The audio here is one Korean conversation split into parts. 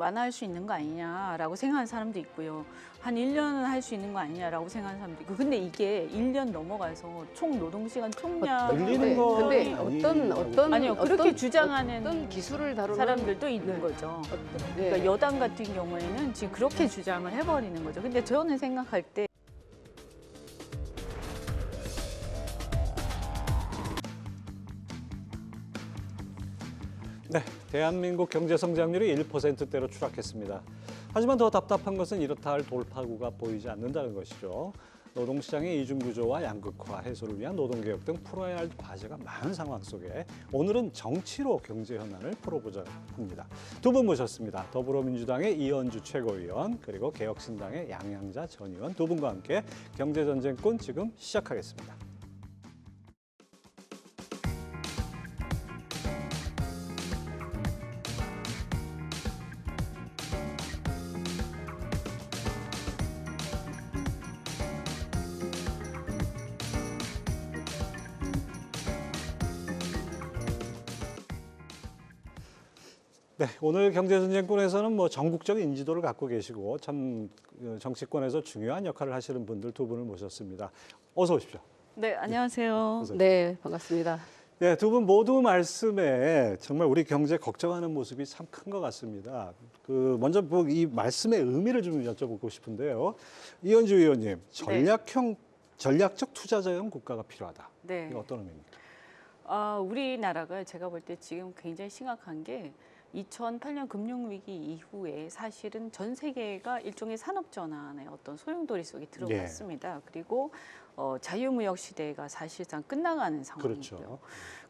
완화할 수 있는 거 아니냐라고 생각하는 사람도 있고요. 한 1년은 할 수 있는 거 아니냐라고 생각하는 사람도 있고. 근데 이게 1년 넘어가서 총 노동시간 총량 늘리는 거 근데 어떤 아니요, 그렇게 주장하는 어떤 기술을 다루는 사람들도 있는 거죠. 그러니까 여당 같은 경우에는 지금 그렇게 주장을 해버리는 거죠. 근데 저는 생각할 때 네, 대한민국 경제 성장률이 1%대로 추락했습니다. 하지만 더 답답한 것은 이렇다 할 돌파구가 보이지 않는다는 것이죠. 노동시장의 이중구조와 양극화 해소를 위한 노동개혁 등 풀어야 할 과제가 많은 상황 속에 오늘은 정치로 경제 현안을 풀어보자 합니다. 두 분 모셨습니다. 더불어민주당의 이현주 최고위원 그리고 개혁신당의 양양자 전 의원 두 분과 함께 경제전쟁꾼 지금 시작하겠습니다. 네, 오늘 경제전쟁꾼에서는 전국적 인지도를 갖고 계시고 참 정치권에서 중요한 역할을 하시는 분들 두 분을 모셨습니다. 어서 오십시오. 네, 안녕하세요. 네, 반갑습니다. 네, 두 분 모두 말씀에 정말 우리 경제 걱정하는 모습이 참 큰 것 같습니다. 먼저 이 말씀의 의미를 좀 여쭤보고 싶은데요. 이현주 의원님, 전략적 투자자형 국가가 필요하다. 네. 이게 어떤 의미입니까? 우리나라가 제가 볼 때 지금 굉장히 심각한 게 2008년 금융위기 이후에 사실은 전 세계가 일종의 산업전환의 어떤 소용돌이 속에 들어갔습니다. 그리고 자유무역 시대가 사실상 끝나가는 상황이고요. 그렇죠.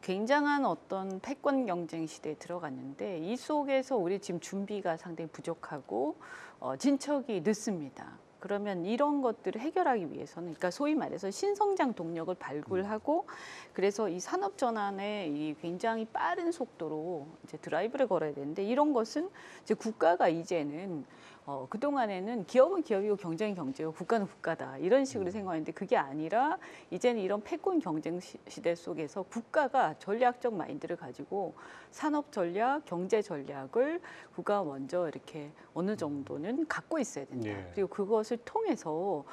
굉장한 어떤 패권 경쟁 시대에 들어갔는데 이 속에서 우리 지금 준비가 상당히 부족하고 진척이 늦습니다. 그러면 이런 것들을 해결하기 위해서는, 그러니까 소위 말해서 신성장 동력을 발굴하고, 그래서 이 산업 전환에 이 굉장히 빠른 속도로 이제 드라이브를 걸어야 되는데, 이런 것은 이제 국가가 이제는 그동안에는 기업은 기업이고 경쟁은 경제고 국가는 국가다 이런 식으로 생각했는데, 그게 아니라 이제는 이런 패권 경쟁 시대 속에서 국가가 전략적 마인드를 가지고 산업 전략, 경제 전략을 국가가 먼저 이렇게 어느 정도는 갖고 있어야 된다. 그리고 그것을 통해서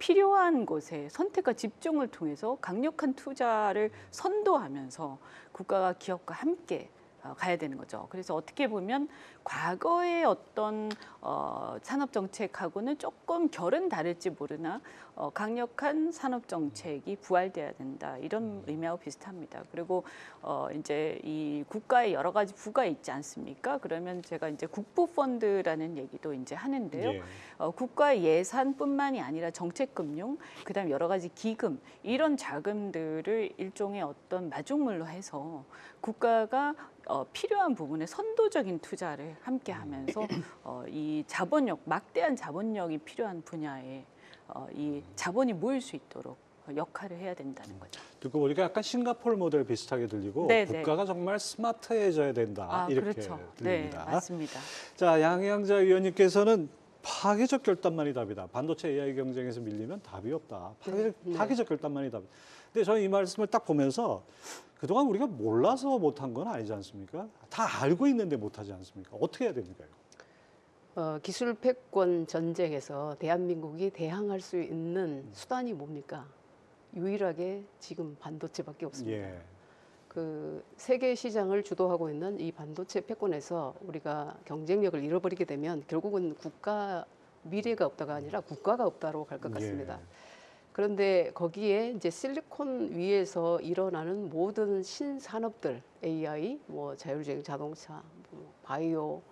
필요한 곳에 선택과 집중을 통해서 강력한 투자를 선도하면서 국가가 기업과 함께 가야 되는 거죠. 그래서 어떻게 보면 과거의 어떤 산업 정책하고는 조금 결은 다를지 모르나 강력한 산업 정책이 부활돼야 된다, 이런 의미하고 비슷합니다. 그리고 이제 이 국가의 여러 가지 부가 있지 않습니까? 그러면 제가 이제 국부 펀드라는 얘기도 이제 하는데요. 국가의 예산뿐만이 아니라 정책금융, 그다음 여러 가지 기금, 이런 자금들을 일종의 어떤 마중물로 해서 국가가 필요한 부분에 선도적인 투자를 함께 하면서 이 자본력, 막대한 자본력이 필요한 분야에 이 자본이 모일 수 있도록 역할을 해야 된다는 거죠. 듣고 보니까 약간 싱가포르 모델 비슷하게 들리고, 국가가 정말 스마트해져야 된다, 이렇게 그렇죠. 들립니다. 네, 맞습니다. 자, 양양자 의원님께서는 파괴적 결단만이 답이다. 반도체 AI 경쟁에서 밀리면 답이 없다. 파괴적 결단만이 답이다. 근데 저는 이 말씀을 딱 보면서 그동안 우리가 몰라서 못한 건 아니지 않습니까? 다 알고 있는데 못하지 않습니까? 어떻게 해야 됩니까? 기술 패권 전쟁에서 대한민국이 대항할 수 있는 수단이 뭡니까? 유일하게 지금 반도체밖에 없습니다. 그 세계 시장을 주도하고 있는 이 반도체 패권에서 우리가 경쟁력을 잃어버리게 되면 결국은 국가 미래가 없다가 아니라 국가가 없다로 갈 것 같습니다. 그런데 거기에 이제 실리콘 위에서 일어나는 모든 신산업들, AI, 자율주행 자동차, 바이오,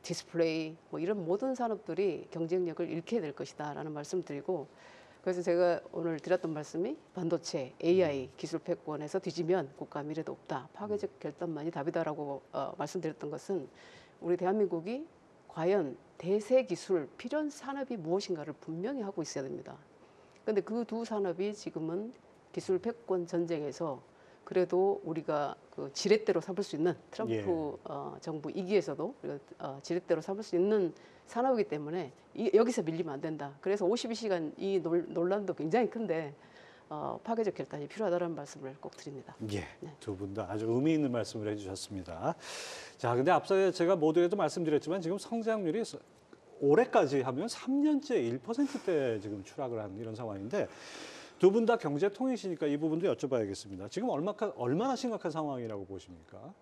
디스플레이, 이런 모든 산업들이 경쟁력을 잃게 될 것이다라는 말씀드리고, 그래서 제가 오늘 드렸던 말씀이 반도체, AI 기술 패권에서 뒤지면 국가 미래도 없다, 파괴적 결단만이 답이다라고 말씀드렸던 것은, 우리 대한민국이 과연 대세 기술 필연 산업이 무엇인가를 분명히 하고 있어야 됩니다. 그런데 그 두 산업이 지금은 기술 패권 전쟁에서 그래도 우리가 그 지렛대로 삼을 수 있는, 트럼프 정부 이기에서도 우리가 지렛대로 삼을 수 있는 산업이기 때문에 여기서 밀리면 안 된다. 그래서 52시간 이 논란도 굉장히 큰데 파괴적 결단이 필요하다는 말씀을 꼭 드립니다. 예, 네. 두 분 다 아주 의미 있는 말씀을 해주셨습니다. 자, 근데 앞서 제가 모두에도 말씀드렸지만 지금 성장률이 올해까지 하면 3년째 1%대 지금 추락을 한 이런 상황인데 두 분 다 경제통이시니까 이 부분도 여쭤봐야겠습니다. 지금 얼마나 심각한 상황이라고 보십니까?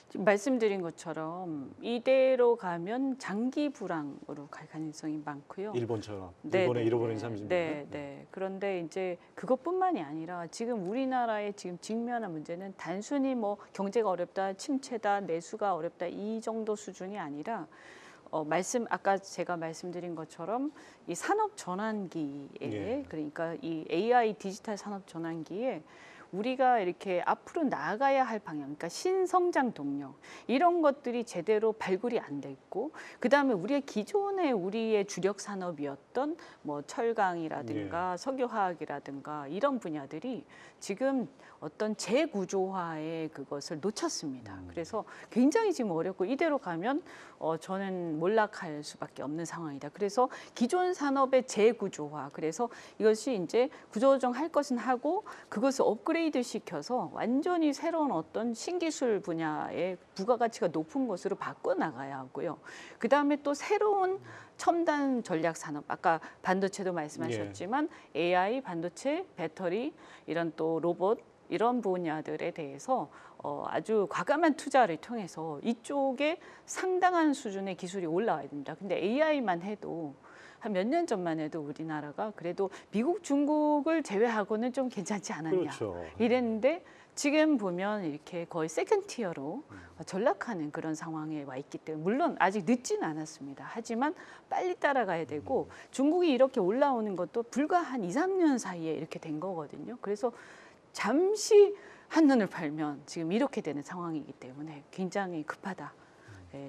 지금 말씀드린 것처럼 이대로 가면 장기 불황으로 갈 가능성이 많고요. 일본처럼. 네, 일본의 네, 잃어버린 네. 30년. 네, 네. 그런데 이제 그것뿐만이 아니라 지금 우리나라의 지금 직면한 문제는 단순히 뭐 경제가 어렵다, 침체다, 내수가 어렵다 이 정도 수준이 아니라 아까 제가 말씀드린 것처럼 이 산업 전환기에 예. 그러니까 이 AI 디지털 산업 전환기에 우리가 이렇게 앞으로 나아가야 할 방향, 그러니까 신성장 동력 이런 것들이 제대로 발굴이 안 돼 있고, 그 다음에 우리의 주력 산업이었던 뭐 철강이라든가 석유화학이라든가 이런 분야들이 지금 어떤 재구조화의 그것을 놓쳤습니다. 그래서 굉장히 지금 어렵고 이대로 가면 저는 몰락할 수밖에 없는 상황이다. 그래서 기존 산업의 재구조화, 그래서 이것이 이제 구조조정할 것은 하고 그것을 업그레이드 시켜서 완전히 새로운 어떤 신기술 분야의 부가가치가 높은 것으로 바꿔 나가야 하고요. 그 다음에 또 새로운 첨단 전략 산업, 아까 반도체도 말씀하셨지만 AI, 반도체, 배터리, 이런 또 로봇 이런 분야들에 대해서 아주 과감한 투자를 통해서 이쪽에 상당한 수준의 기술이 올라와야 됩니다. 근데 AI만 해도 한 몇 년 전만 해도 우리나라가 그래도 미국, 중국을 제외하고는 좀 괜찮지 않았냐 그렇죠. 이랬는데 지금 보면 이렇게 거의 세컨 티어로 전락하는 그런 상황에 와 있기 때문에 물론 아직 늦지는 않았습니다. 하지만 빨리 따라가야 되고 중국이 이렇게 올라오는 것도 불과 한 2, 3년 사이에 이렇게 된 거거든요. 그래서 잠시 한눈을 팔면 지금 이렇게 되는 상황이기 때문에 굉장히 급하다.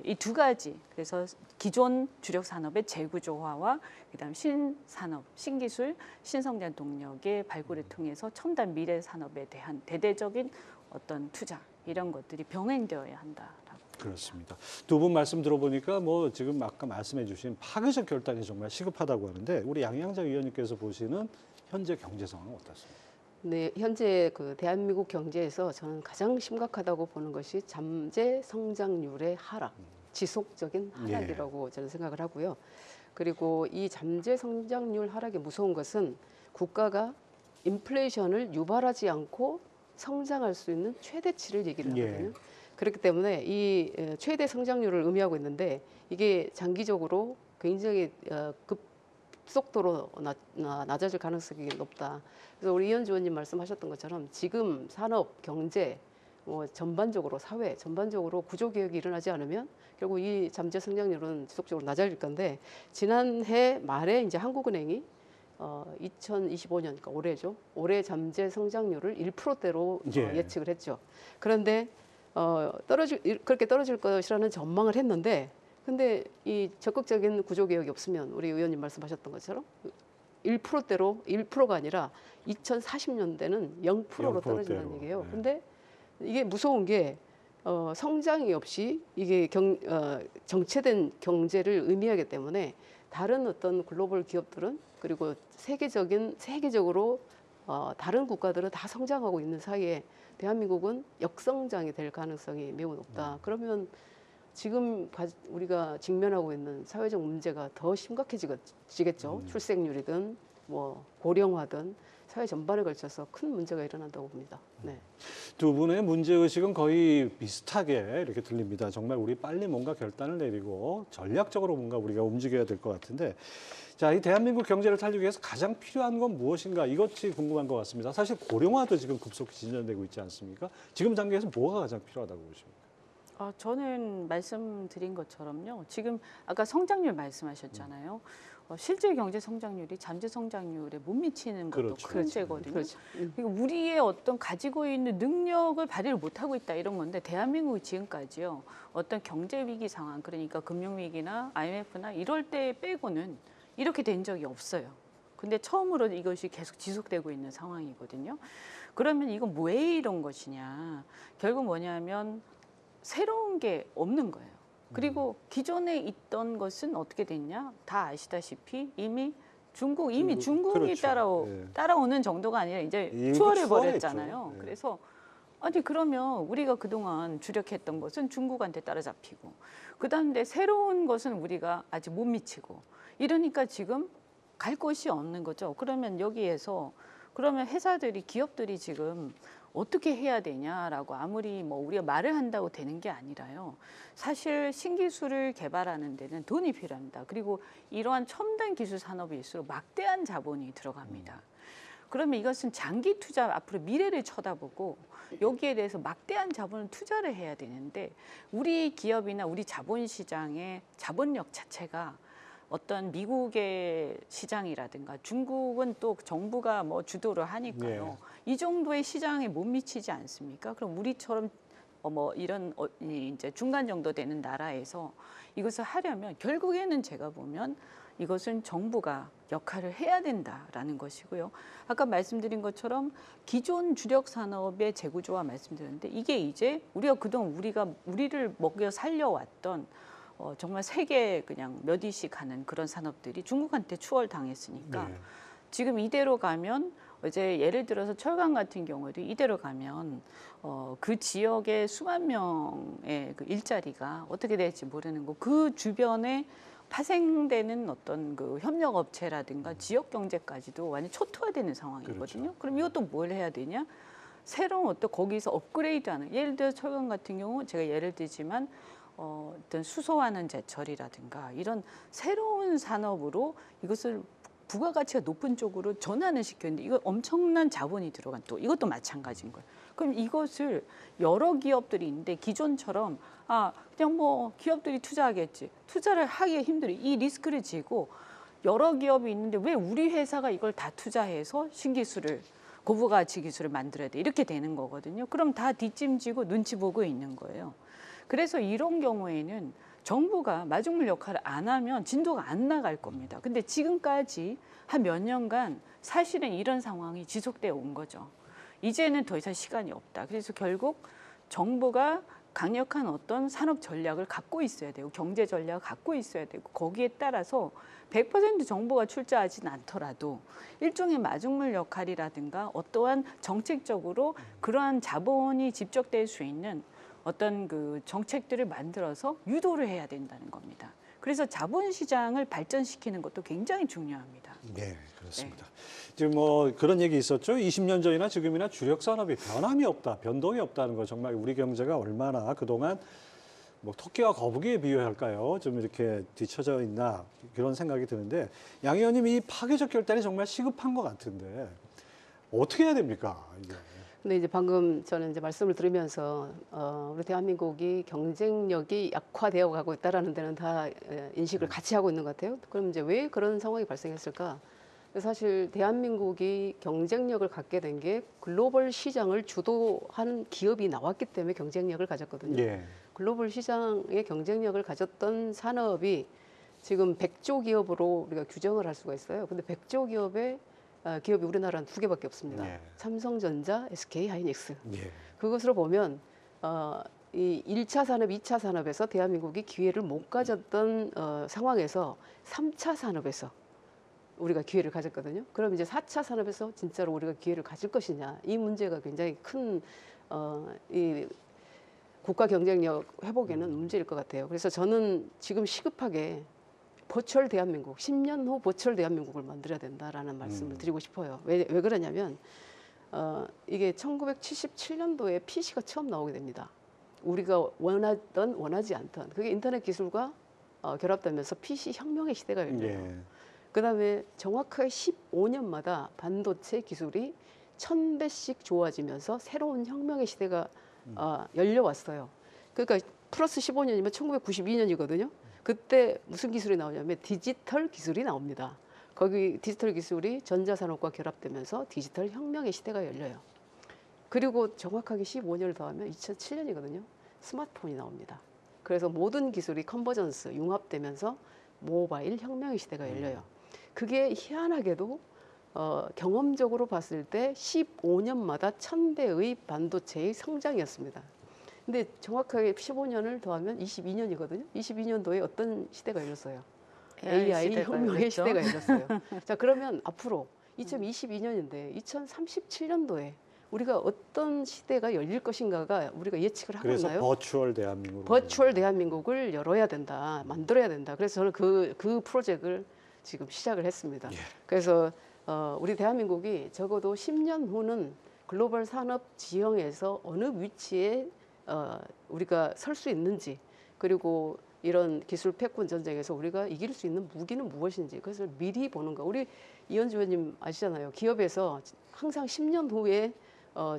이 두 가지, 그래서 기존 주력 산업의 재구조화와 그다음 신산업, 신기술, 신성장 동력의 발굴을 통해서 첨단 미래 산업에 대한 대대적인 어떤 투자 이런 것들이 병행되어야 한다라고. 그렇습니다. 두 분 말씀 들어보니까 뭐 지금 아까 말씀해주신 파괴적 결단이 정말 시급하다고 하는데 우리 양양자 위원님께서 보시는 현재 경제 상황은 어떻습니까? 네, 현재 그 대한민국 경제에서 저는 가장 심각하다고 보는 것이 잠재 성장률의 하락, 지속적인 하락이라고 저는 생각을 하고요. 그리고 이 잠재 성장률 하락의 무서운 것은 국가가 인플레이션을 유발하지 않고 성장할 수 있는 최대치를 얘기를 하거든요. 그렇기 때문에 이 최대 성장률을 의미하고 있는데 이게 장기적으로 굉장히 급속도로 낮아질 가능성이 높다. 그래서 우리 이현주 의원님 말씀하셨던 것처럼 지금 산업, 경제, 뭐 전반적으로 사회 전반적으로 구조 개혁이 일어나지 않으면 결국 이 잠재 성장률은 지속적으로 낮아질 건데 지난해 말에 이제 한국은행이 2025년, 그러니까 올해죠. 올해 잠재 성장률을 1%대로 예측을 했죠. 그런데 그렇게 떨어질 것이라는 전망을 했는데, 근데 이 적극적인 구조 개혁이 없으면 우리 의원님 말씀하셨던 것처럼 1%대로 1%가 아니라 2040년대는 0%로 떨어진다는 얘기예요. 근데 이게 무서운 게 성장이 없이 이게 정체된 경제를 의미하기 때문에 다른 어떤 글로벌 기업들은 그리고 세계적으로 다른 국가들은 다 성장하고 있는 사이에 대한민국은 역성장이 될 가능성이 매우 높다. 그러면 지금 우리가 직면하고 있는 사회적 문제가 더 심각해지겠죠. 출생률이든 뭐 고령화든 사회 전반에 걸쳐서 큰 문제가 일어난다고 봅니다. 네. 두 분의 문제의식은 거의 비슷하게 이렇게 들립니다. 정말 우리 빨리 뭔가 결단을 내리고 전략적으로 뭔가 우리가 움직여야 될 것 같은데, 자, 이 대한민국 경제를 살리기 위해서 가장 필요한 건 무엇인가, 이것이 궁금한 것 같습니다. 사실 고령화도 지금 급속히 진전되고 있지 않습니까? 지금 단계에서 뭐가 가장 필요하다고 보십니까? 저는 말씀드린 것처럼요. 지금 아까 성장률 말씀하셨잖아요. 실제 경제 성장률이 잠재 성장률에 못 미치는 것도 그렇죠. 큰 문제거든요. 그렇죠. 그리고 우리의 어떤 가지고 있는 능력을 발휘를 못하고 있다 이런 건데, 대한민국이 지금까지요. 어떤 경제 위기 상황, 그러니까 금융 위기나 IMF나 이럴 때 빼고는 이렇게 된 적이 없어요. 근데 처음으로 이것이 계속 지속되고 있는 상황이거든요. 그러면 이건 왜 이런 것이냐? 결국 뭐냐면 새로운 게 없는 거예요. 그리고 기존에 있던 것은 어떻게 됐냐? 다 아시다시피 이미 중국 이미 중국, 중국이 그렇죠. 예. 따라오는 정도가 아니라 이제 이미 추월해 추월했죠. 버렸잖아요. 예. 그래서 아니 그러면 우리가 그동안 주력했던 것은 중국한테 따라잡히고 그다음에 새로운 것은 우리가 아직 못 미치고 이러니까 지금 갈 곳이 없는 거죠. 그러면 여기에서 그러면 회사들이 기업들이 지금 어떻게 해야 되냐라고 아무리 뭐 우리가 말을 한다고 되는 게 아니라요. 사실 신기술을 개발하는 데는 돈이 필요합니다. 그리고 이러한 첨단 기술 산업일수록 막대한 자본이 들어갑니다. 그러면 이것은 장기 투자, 앞으로 미래를 쳐다보고 여기에 대해서 막대한 자본을 투자를 해야 되는데 우리 기업이나 우리 자본시장의 자본력 자체가 어떤 미국의 시장이라든가 중국은 또 정부가 뭐 주도를 하니까요. 이 정도의 시장에 못 미치지 않습니까? 그럼 우리처럼 뭐 이런 이제 중간 정도 되는 나라에서 이것을 하려면 결국에는 제가 보면 이것은 정부가 역할을 해야 된다라는 것이고요. 아까 말씀드린 것처럼 기존 주력 산업의 재구조화 말씀드렸는데 이게 이제 우리가 그동안 우리를 먹여 살려왔던 정말 세계 그냥 몇 위씩 하는 그런 산업들이 중국한테 추월당했으니까 네. 지금 이대로 가면 이제 예를 들어서 철강 같은 경우도 이대로 가면 그 지역의 수만 명의 그 일자리가 어떻게 될지 모르는 거, 그 주변에 파생되는 어떤 그 협력 업체라든가 지역 경제까지도 완전 초토화되는 상황이거든요. 그렇죠. 그럼 이것도 뭘 해야 되냐? 새로운 어떤 거기서 업그레이드하는, 예를 들어 철강 같은 경우 제가 예를 들지만 어떤 수소하는 제철이라든가 이런 새로운 산업으로 이것을 부가가치가 높은 쪽으로 전환을 시켰는데 이거 엄청난 자본이 들어간 또 이것도 마찬가지인 거예요. 그럼 이것을 여러 기업들이 있는데 기존처럼 그냥 뭐 기업들이 투자하겠지. 투자를 하기 힘들어. 이 리스크를 지고 여러 기업이 있는데 왜 우리 회사가 이걸 다 투자해서 신기술을 고부가치 기술을 만들어야 돼. 이렇게 되는 거거든요. 그럼 다 뒷짐지고 눈치 보고 있는 거예요. 그래서 이런 경우에는 정부가 마중물 역할을 안 하면 진도가 안 나갈 겁니다. 근데 지금까지 한 몇 년간 사실은 이런 상황이 지속되어 온 거죠. 이제는 더 이상 시간이 없다. 그래서 결국 정부가 강력한 어떤 산업 전략을 갖고 있어야 되고 경제 전략을 갖고 있어야 되고 거기에 따라서 100% 정부가 출자하진 않더라도 일종의 마중물 역할이라든가 어떠한 정책적으로 그러한 자본이 집적될 수 있는 어떤 그 정책들을 만들어서 유도를 해야 된다는 겁니다. 그래서 자본시장을 발전시키는 것도 굉장히 중요합니다. 네, 그렇습니다. 지금 뭐 그런 얘기 있었죠. 20년 전이나 지금이나 주력 산업이 변함이 없다, 변동이 없다는 거 정말 우리 경제가 얼마나 그동안 뭐 토끼와 거북이에 비유할까요? 좀 이렇게 뒤처져 있나 그런 생각이 드는데 양 의원님 이 파괴적 결단이 정말 시급한 것 같은데 어떻게 해야 됩니까? 이게. 근데 이제 방금 저는 이제 말씀을 들으면서 우리 대한민국이 경쟁력이 약화되어 가고 있다라는 데는 다 인식을 같이 하고 있는 것 같아요. 그럼 이제 왜 그런 상황이 발생했을까? 사실 대한민국이 경쟁력을 갖게 된 게 글로벌 시장을 주도한 기업이 나왔기 때문에 경쟁력을 가졌거든요. 예. 글로벌 시장의 경쟁력을 가졌던 산업이 지금 100조 기업으로 우리가 규정을 할 수가 있어요. 근데 100조 기업이 우리나라는 2개밖에 없습니다. 예. 삼성전자, SK 하이닉스. 예. 그것으로 보면 이 1차 산업, 2차 산업에서 대한민국이 기회를 못 가졌던 상황에서 3차 산업에서 우리가 기회를 가졌거든요. 그럼 이제 4차 산업에서 진짜로 우리가 기회를 가질 것이냐. 이 문제가 굉장히 큰 이 국가 경쟁력 회복에는 문제일 것 같아요. 그래서 저는 지금 시급하게 버추얼 대한민국, 10년 후 버추얼 대한민국을 만들어야 된다라는 말씀을 드리고 싶어요. 왜 그러냐면 이게 1977년도에 PC가 처음 나오게 됩니다. 우리가 원하던 원하지 않던 그게 인터넷 기술과 결합되면서 PC 혁명의 시대가 열려요. 예. 그다음에 정확하게 15년마다 반도체 기술이 1000배씩 좋아지면서 새로운 혁명의 시대가 열려왔어요. 그러니까 플러스 15년이면 1992년이거든요. 그때 무슨 기술이 나오냐면 디지털 기술이 나옵니다. 거기 디지털 기술이 전자산업과 결합되면서 디지털 혁명의 시대가 열려요. 그리고 정확하게 15년을 더하면 2007년이거든요. 스마트폰이 나옵니다. 그래서 모든 기술이 컨버전스, 융합되면서 모바일 혁명의 시대가 열려요. 그게 희한하게도 경험적으로 봤을 때 15년마다 1000배의 반도체의 성장이었습니다. 근데 정확하게 15년을 더하면 22년이거든요. 22년도에 어떤 시대가 열렸어요? AI 시대가 혁명의 열렸죠. 시대가 열렸어요. 자, 그러면 앞으로 2022년인데 2037년도에 우리가 어떤 시대가 열릴 것인가가 우리가 예측을 하고 그래서 있나요? 버추얼 대한민국. 버추얼 대한민국을 열어야 된다, 만들어야 된다. 그래서 저는 그 프로젝트를 지금 시작을 했습니다. 예. 그래서 우리 대한민국이 적어도 10년 후는 글로벌 산업 지형에서 어느 위치에 우리가 설 수 있는지, 그리고 이런 기술 패권 전쟁에서 우리가 이길 수 있는 무기는 무엇인지, 그것을 미리 보는 거. 우리 이현주 의원님 아시잖아요. 기업에서 항상 10년 후에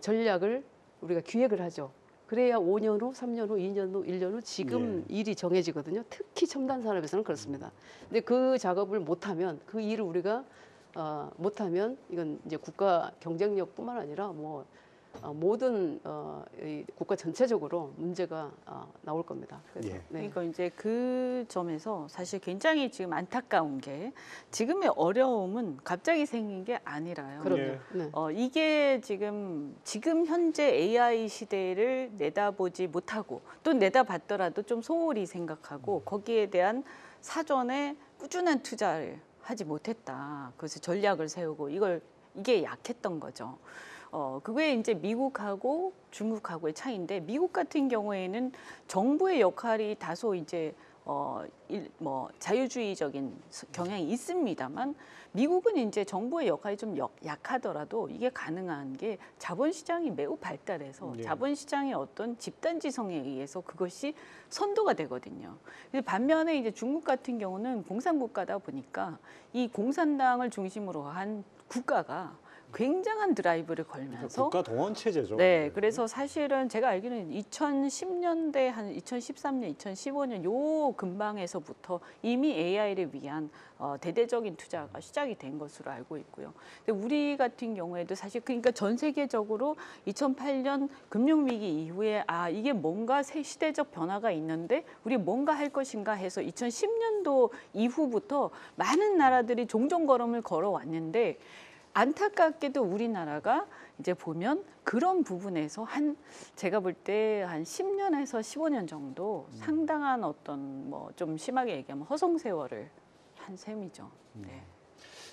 전략을 우리가 기획을 하죠. 그래야 5년 후, 3년 후, 2년 후, 1년 후 지금 일이 정해지거든요. 특히 첨단 산업에서는 그렇습니다. 근데 그 작업을 못하면, 그 일을 우리가 못하면 이건 이제 국가 경쟁력뿐만 아니라 모든 이 국가 전체적으로 문제가 나올 겁니다. 그래서, 예. 네. 그러니까 이제 그 점에서 사실 굉장히 지금 안타까운 게 지금의 어려움은 갑자기 생긴 게 아니라요. 그럼요. 예. 네. 이게 지금 현재 AI 시대를 내다보지 못하고, 또 내다봤더라도 좀 소홀히 생각하고 거기에 대한 사전에 꾸준한 투자를 하지 못했다. 그래서 전략을 세우고 이게 약했던 거죠. 그게 이제 미국하고 중국하고의 차이인데, 미국 같은 경우에는 정부의 역할이 다소 이제 자유주의적인 경향이 있습니다만, 미국은 이제 정부의 역할이 좀 약하더라도 이게 가능한 게 자본시장이 매우 발달해서 예. 자본시장의 어떤 집단지성에 의해서 그것이 선도가 되거든요. 반면에 이제 중국 같은 경우는 공산국가다 보니까 이 공산당을 중심으로 한 국가가 굉장한 드라이브를 걸면서 국가 동원 체제죠. 네, 그래서 사실은 제가 알기로는 2010년대 한 2013년, 2015년 요 근방에서부터 이미 AI를 위한 대대적인 투자가 시작이 된 것으로 알고 있고요. 근데 우리 같은 경우에도 사실 그러니까 전 세계적으로 2008년 금융위기 이후에 이게 뭔가 새 시대적 변화가 있는데 우리 뭔가 할 것인가 해서 2010년도 이후부터 많은 나라들이 종종 걸음을 걸어왔는데, 안타깝게도 우리나라가 이제 보면 그런 부분에서 제가 볼 때 한 10년에서 15년 정도 상당한 어떤 좀 심하게 얘기하면 허송세월을 한 셈이죠. 네.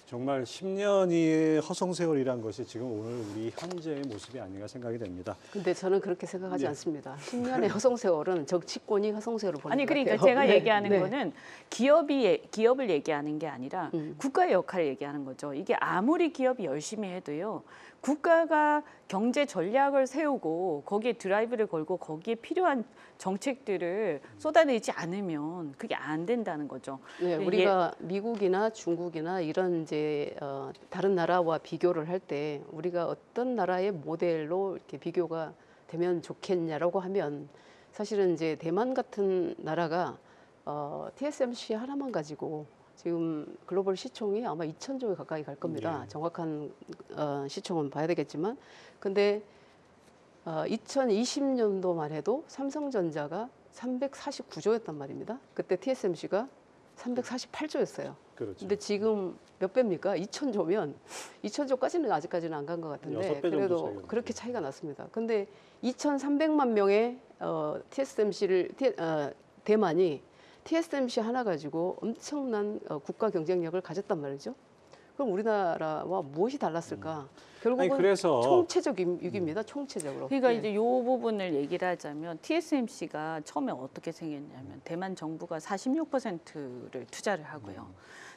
정말 10년의 허송세월이란 것이 지금 오늘 우리 현재의 모습이 아닌가 생각이 됩니다. 근데 저는 그렇게 생각하지 예. 않습니다. 10년의 허송세월은 정치권이 허송세월을 보는 것 그러니까 같아요. 제가 네. 얘기하는 네. 거는 기업을 얘기하는 게 아니라 국가의 역할을 얘기하는 거죠. 이게 아무리 기업이 열심히 해도요, 국가가 경제 전략을 세우고 거기에 드라이브를 걸고 거기에 필요한 정책들을 쏟아내지 않으면 그게 안 된다는 거죠. 네, 우리가 미국이나 중국이나 이런 이제 다른 나라와 비교를 할 때 우리가 어떤 나라의 모델로 이렇게 비교가 되면 좋겠냐라고 하면, 사실은 이제 대만 같은 나라가 TSMC 하나만 가지고 지금 글로벌 시총이 아마 2,000조에 가까이 갈 겁니다. 네. 정확한 시총은 봐야 되겠지만, 근데 2020년도만 해도 삼성전자가 349조였단 말입니다. 그때 TSMC가 348조였어요. 그렇죠. 근데 지금 몇 배입니까? 2,000조면 2,000조까지는 아직까지는 안 간 것 같은데 6배 정도 그래도 차이가 그렇게 차이가 났습니다. 근데 2,300만 명의 대만이 TSMC 하나 가지고 엄청난 국가 경쟁력을 가졌단 말이죠. 그럼 우리나라와 무엇이 달랐을까? 결국은 그래서 총체적 위기입니다. 총체적으로. 그러니까 예. 이제 이 부분을 얘기를 하자면, TSMC가 처음에 어떻게 생겼냐면 대만 정부가 46%를 투자를 하고요.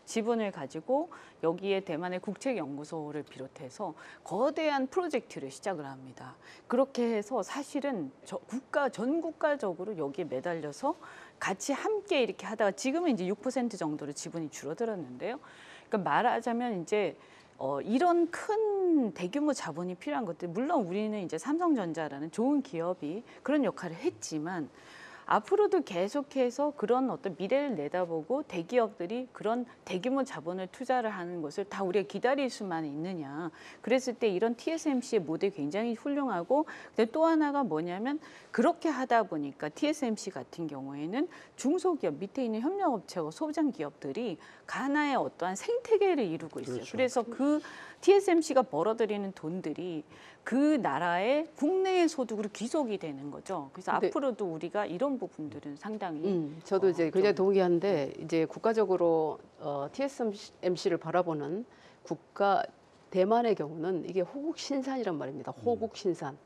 지분을 가지고 여기에 대만의 국책연구소를 비롯해서 거대한 프로젝트를 시작을 합니다. 그렇게 해서 사실은 전 국가적으로 여기에 매달려서 같이 함께 이렇게 하다가 지금은 이제 6% 정도로 지분이 줄어들었는데요. 그러니까 말하자면 이제 이런 큰 대규모 자본이 필요한 것들, 물론 우리는 이제 삼성전자라는 좋은 기업이 그런 역할을 했지만 앞으로도 계속해서 그런 어떤 미래를 내다보고 대기업들이 그런 대규모 자본을 투자를 하는 것을 다 우리가 기다릴 수만 있느냐. 그랬을 때 이런 TSMC의 모델이 굉장히 훌륭하고, 근데 또 하나가 뭐냐면 그렇게 하다 보니까 TSMC 같은 경우에는 중소기업 밑에 있는 협력업체와 소장 기업들이 가나의 어떠한 생태계를 이루고 있어요. 그렇죠. 그래서 그 TSMC가 벌어들이는 돈들이 그 나라의 국내의 소득으로 귀속이 되는 거죠. 그래서 근데 앞으로도 우리가 이런 이런 부분들은 상당히 저도 이제 굉장히 좀 동의하는데 이제 국가적으로 TSMC를 바라보는 국가 대만의 경우는 이게 호국 신산이란 말입니다. 호국 신산.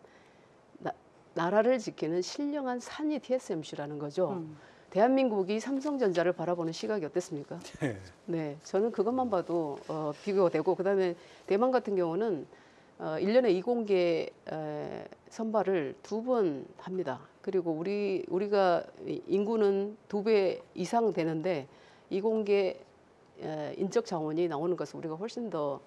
나라를 지키는 신령한 산이 TSMC라는 거죠. 대한민국이 삼성전자를 바라보는 시각이 어땠습니까? 네, 저는 그것만 봐도 비교가 되고 그다음에 대만 같은 경우는 1년에 이공계 선발을 2번 합니다. 그리고 우리가 인구는 2배 이상 되는데 이공계 인적 자원이 나오는 것은 우리가 훨씬 더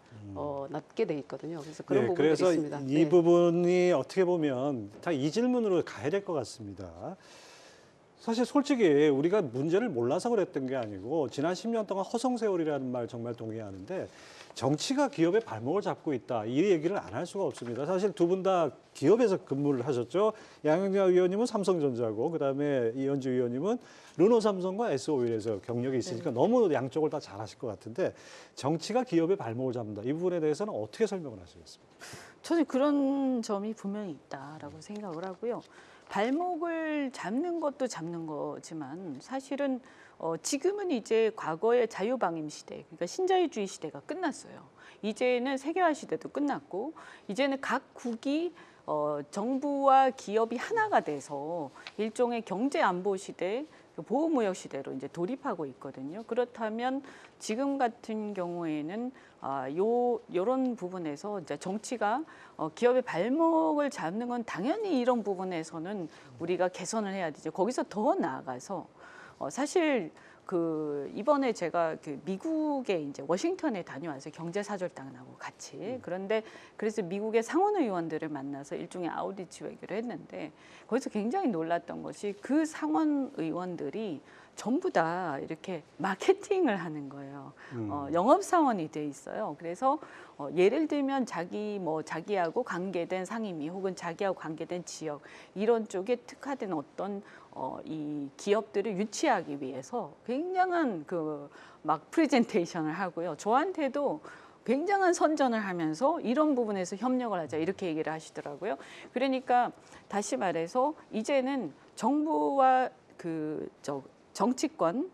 낮게 돼 있거든요. 그래서 그런 부분이 그래서 있습니다. 이 부분이 어떻게 보면 다 이 질문으로 가야 될 것 같습니다. 사실 솔직히 우리가 문제를 몰라서 그랬던 게 아니고 지난 10년 동안 허송세월이라는 말 정말 동의하는데 정치가 기업의 발목을 잡고 있다. 이 얘기를 안 할 수가 없습니다. 사실 두 분 다 기업에서 근무를 하셨죠. 양영자 의원님은 삼성전자고 그다음에 이현주 의원님은 르노삼성과 SO일에서 경력이 있으니까 너무 양쪽을 다 잘하실 것 같은데 정치가 기업의 발목을 잡는다. 이 부분에 대해서는 어떻게 설명을 하시겠습니까? 저는 그런 점이 분명히 있다라고 생각을 하고요. 발목을 잡는 것도 잡는 거지만 사실은 지금은 이제 과거의 자유방임 시대, 그러니까 신자유주의 시대가 끝났어요. 이제는 세계화 시대도 끝났고 이제는 각 국이 정부와 기업이 하나가 돼서 일종의 경제 안보 시대, 보호무역 시대로 이제 돌입하고 있거든요. 그렇다면 지금 같은 경우에는 요런 부분에서 이제 정치가 기업의 발목을 잡는 건 당연히 이런 부분에서는 우리가 개선을 해야 되죠. 거기서 더 나아가서 사실 이번에 제가 미국에 이제 워싱턴에 다녀와서 경제사절단하고 같이 그런데 그래서 미국의 상원 의원들을 만나서 일종의 아우디치 외교를 했는데 거기서 굉장히 놀랐던 것이 그 상원 의원들이 전부 다 이렇게 마케팅을 하는 거예요. 영업사원이 돼 있어요. 그래서 예를 들면 자기하고 관계된 상임위 혹은 자기하고 관계된 지역 이런 쪽에 특화된 어떤 이 기업들을 유치하기 위해서 굉장한 막 프레젠테이션을 하고요. 저한테도 굉장한 선전을 하면서 이런 부분에서 협력을 하자 이렇게 얘기를 하시더라고요. 그러니까 다시 말해서 이제는 정부와 정치권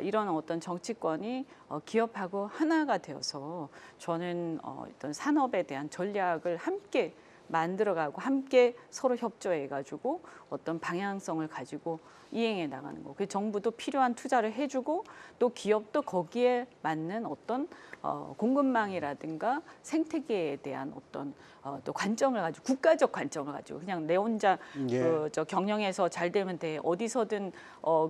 이런 어떤 정치권이 기업하고 하나가 되어서 저는 어떤 산업에 대한 전략을 함께 만들어가고 함께 서로 협조해가지고 어떤 방향성을 가지고 이행해 나가는 거. 그 정부도 필요한 투자를 해주고 또 기업도 거기에 맞는 어떤 공급망이라든가 생태계에 대한 어떤 또 관점을 가지고 국가적 관점을 가지고 그냥 내 혼자 경영해서 잘 되면 돼 어디서든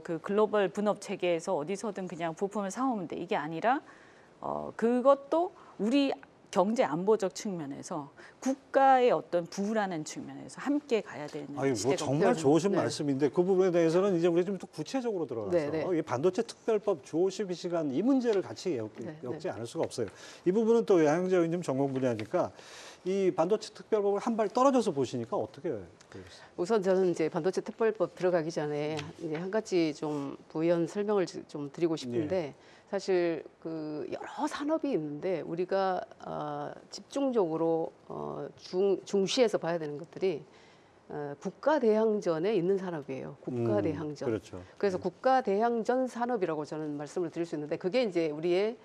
그 글로벌 분업 체계에서 어디서든 그냥 부품을 사오면 돼 이게 아니라 그것도 우리 경제 안보적 측면에서 국가의 어떤 부라는 측면에서 함께 가야 되는 시대가 정말 좋으신 네. 말씀인데 그 부분에 대해서는 이제 우리 좀 더 구체적으로 들어가서 이 반도체 특별법 주 52시간 이 문제를 같이 엮지 않을 수가 없어요. 이 부분은 또 양영자 의원님 전공 분야니까 이 반도체 특별법을 한 발 떨어져서 보시니까 어떻게 보셨어요? 우선 저는 이제 반도체 특별법 들어가기 전에 이제 한 가지 좀 부연 설명을 좀 드리고 싶은데 사실 여러 산업이 있는데 우리가 집중적으로 중시해서 봐야 되는 것들이 국가 대항전에 있는 산업이에요. 국가 대항전. 그렇죠. 그래서 국가 대항전 산업이라고 저는 말씀을 드릴 수 있는데 그게 이제 우리의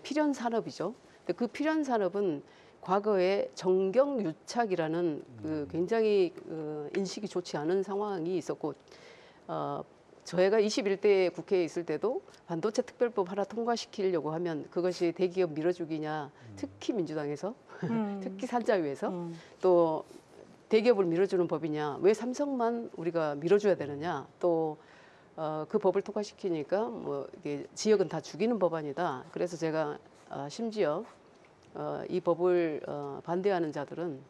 필연 산업이죠. 근데 그 필연 산업은 과거에 정경유착이라는 굉장히 인식이 좋지 않은 상황이 있었고 저희가 21대 국회에 있을 때도 반도체 특별법 하나 통과시키려고 하면 그것이 대기업 밀어주기냐 특히 민주당에서 특히 산자위에서 또 대기업을 밀어주는 법이냐 왜 삼성만 우리가 밀어줘야 되느냐 또 그 법을 통과시키니까 뭐 이게 지역은 다 죽이는 법안이다. 그래서 제가 심지어 이 법을 반대하는 자들은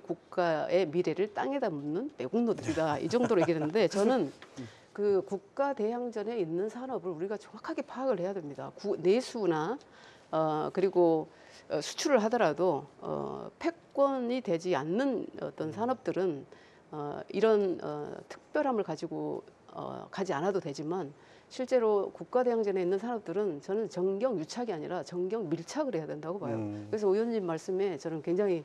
국가의 미래를 땅에다 묻는 매국노들이다. 이 정도로 얘기했는데 저는 그 국가 대항전에 있는 산업을 우리가 정확하게 파악을 해야 됩니다. 내수나 그리고 수출을 하더라도 패권이 되지 않는 어떤 산업들은 이런 특별함을 가지고 가지 않아도 되지만 실제로 국가 대항전에 있는 산업들은 저는 정경 유착이 아니라 정경 밀착을 해야 된다고 봐요. 그래서 의원님 말씀에 저는 굉장히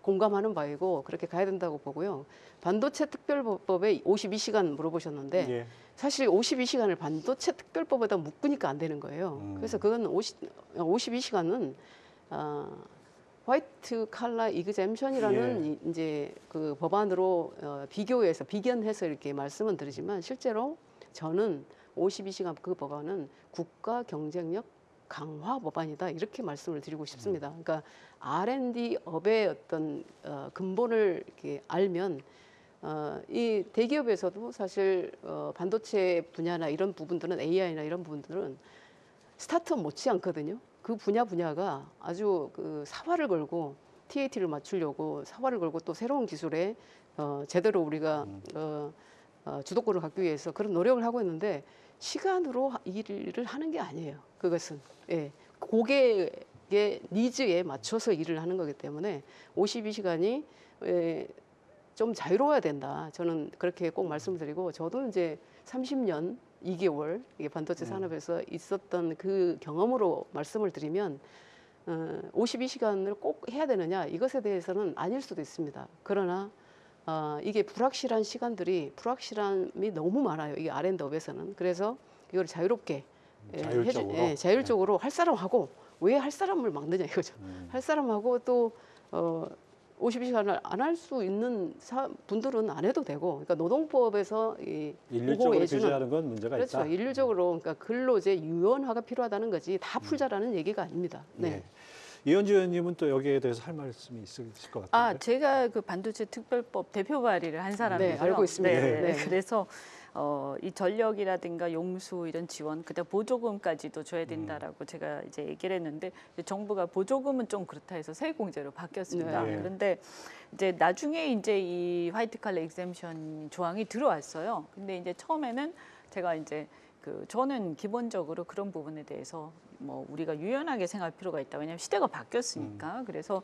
공감하는 바이고 그렇게 가야 된다고 보고요. 반도체 특별법에 52시간 물어보셨는데 예. 사실 52시간을 반도체 특별법에다 묶으니까 안 되는 거예요. 그래서 그건 52시간은 화이트 칼라 이그젬션이라는 이제 그 법안으로 비견해서 이렇게 말씀은 드리지만 실제로 저는 52시간 그 법안은 국가 경쟁력 강화 법안이다 이렇게 말씀을 드리고 싶습니다. 그러니까 R&D 업의 어떤 근본을 이렇게 알면 이 대기업에서도 사실 반도체 분야나 이런 부분들은 AI나 이런 부분들은 스타트업 못지 않거든요. 그 분야가 아주 그 사활을 걸고 TAT를 맞추려고 사활을 걸고 또 새로운 기술에 제대로 우리가 주도권을 갖기 위해서 그런 노력을 하고 있는데 시간으로 일을 하는 게 아니에요. 그것은 고객의 니즈에 맞춰서 일을 하는 거기 때문에 52시간이 좀 자유로워야 된다. 저는 그렇게 꼭 말씀드리고 저도 이제 30년 2개월 이게 반도체 산업에서 있었던 그 경험으로 말씀을 드리면 52시간을 꼭 해야 되느냐 이것에 대해서는 아닐 수도 있습니다. 그러나 이게 불확실함이 너무 많아요. 이게 R&D 업에서는. 그래서 이걸 자유롭게 자율적으로 할 사람하고 왜 할 사람을 막느냐 이거죠. 할 사람하고 또 52시간을 안 할 수 있는 분들은 안 해도 되고, 그러니까 노동법에서 일률적으로 규제하는 건 문제가 그렇죠. 있다. 일률적으로 그러니까 근로제 유연화가 필요하다는 거지 다 풀자라는 얘기가 아닙니다. 네. 예. 이현주 의원님은 또 여기에 대해서 할 말씀이 있을 것 같은데. 제가 그 반도체 특별법 대표 발의를 한 사람이고요. 네, 알고 있습니다. 네. 네. 그래서 이 전력이라든가 용수 이런 지원, 그다음 보조금까지도 줘야 된다라고 제가 이제 얘기를 했는데 이제 정부가 보조금은 좀 그렇다 해서 세액공제로 바뀌었습니다. 네. 그런데 이제 나중에 이제 이 화이트 칼라 exemption 조항이 들어왔어요. 근데 이제 처음에는 제가 이제 저는 기본적으로 그런 부분에 대해서 뭐 우리가 유연하게 생각할 필요가 있다. 왜냐하면 시대가 바뀌었으니까. 그래서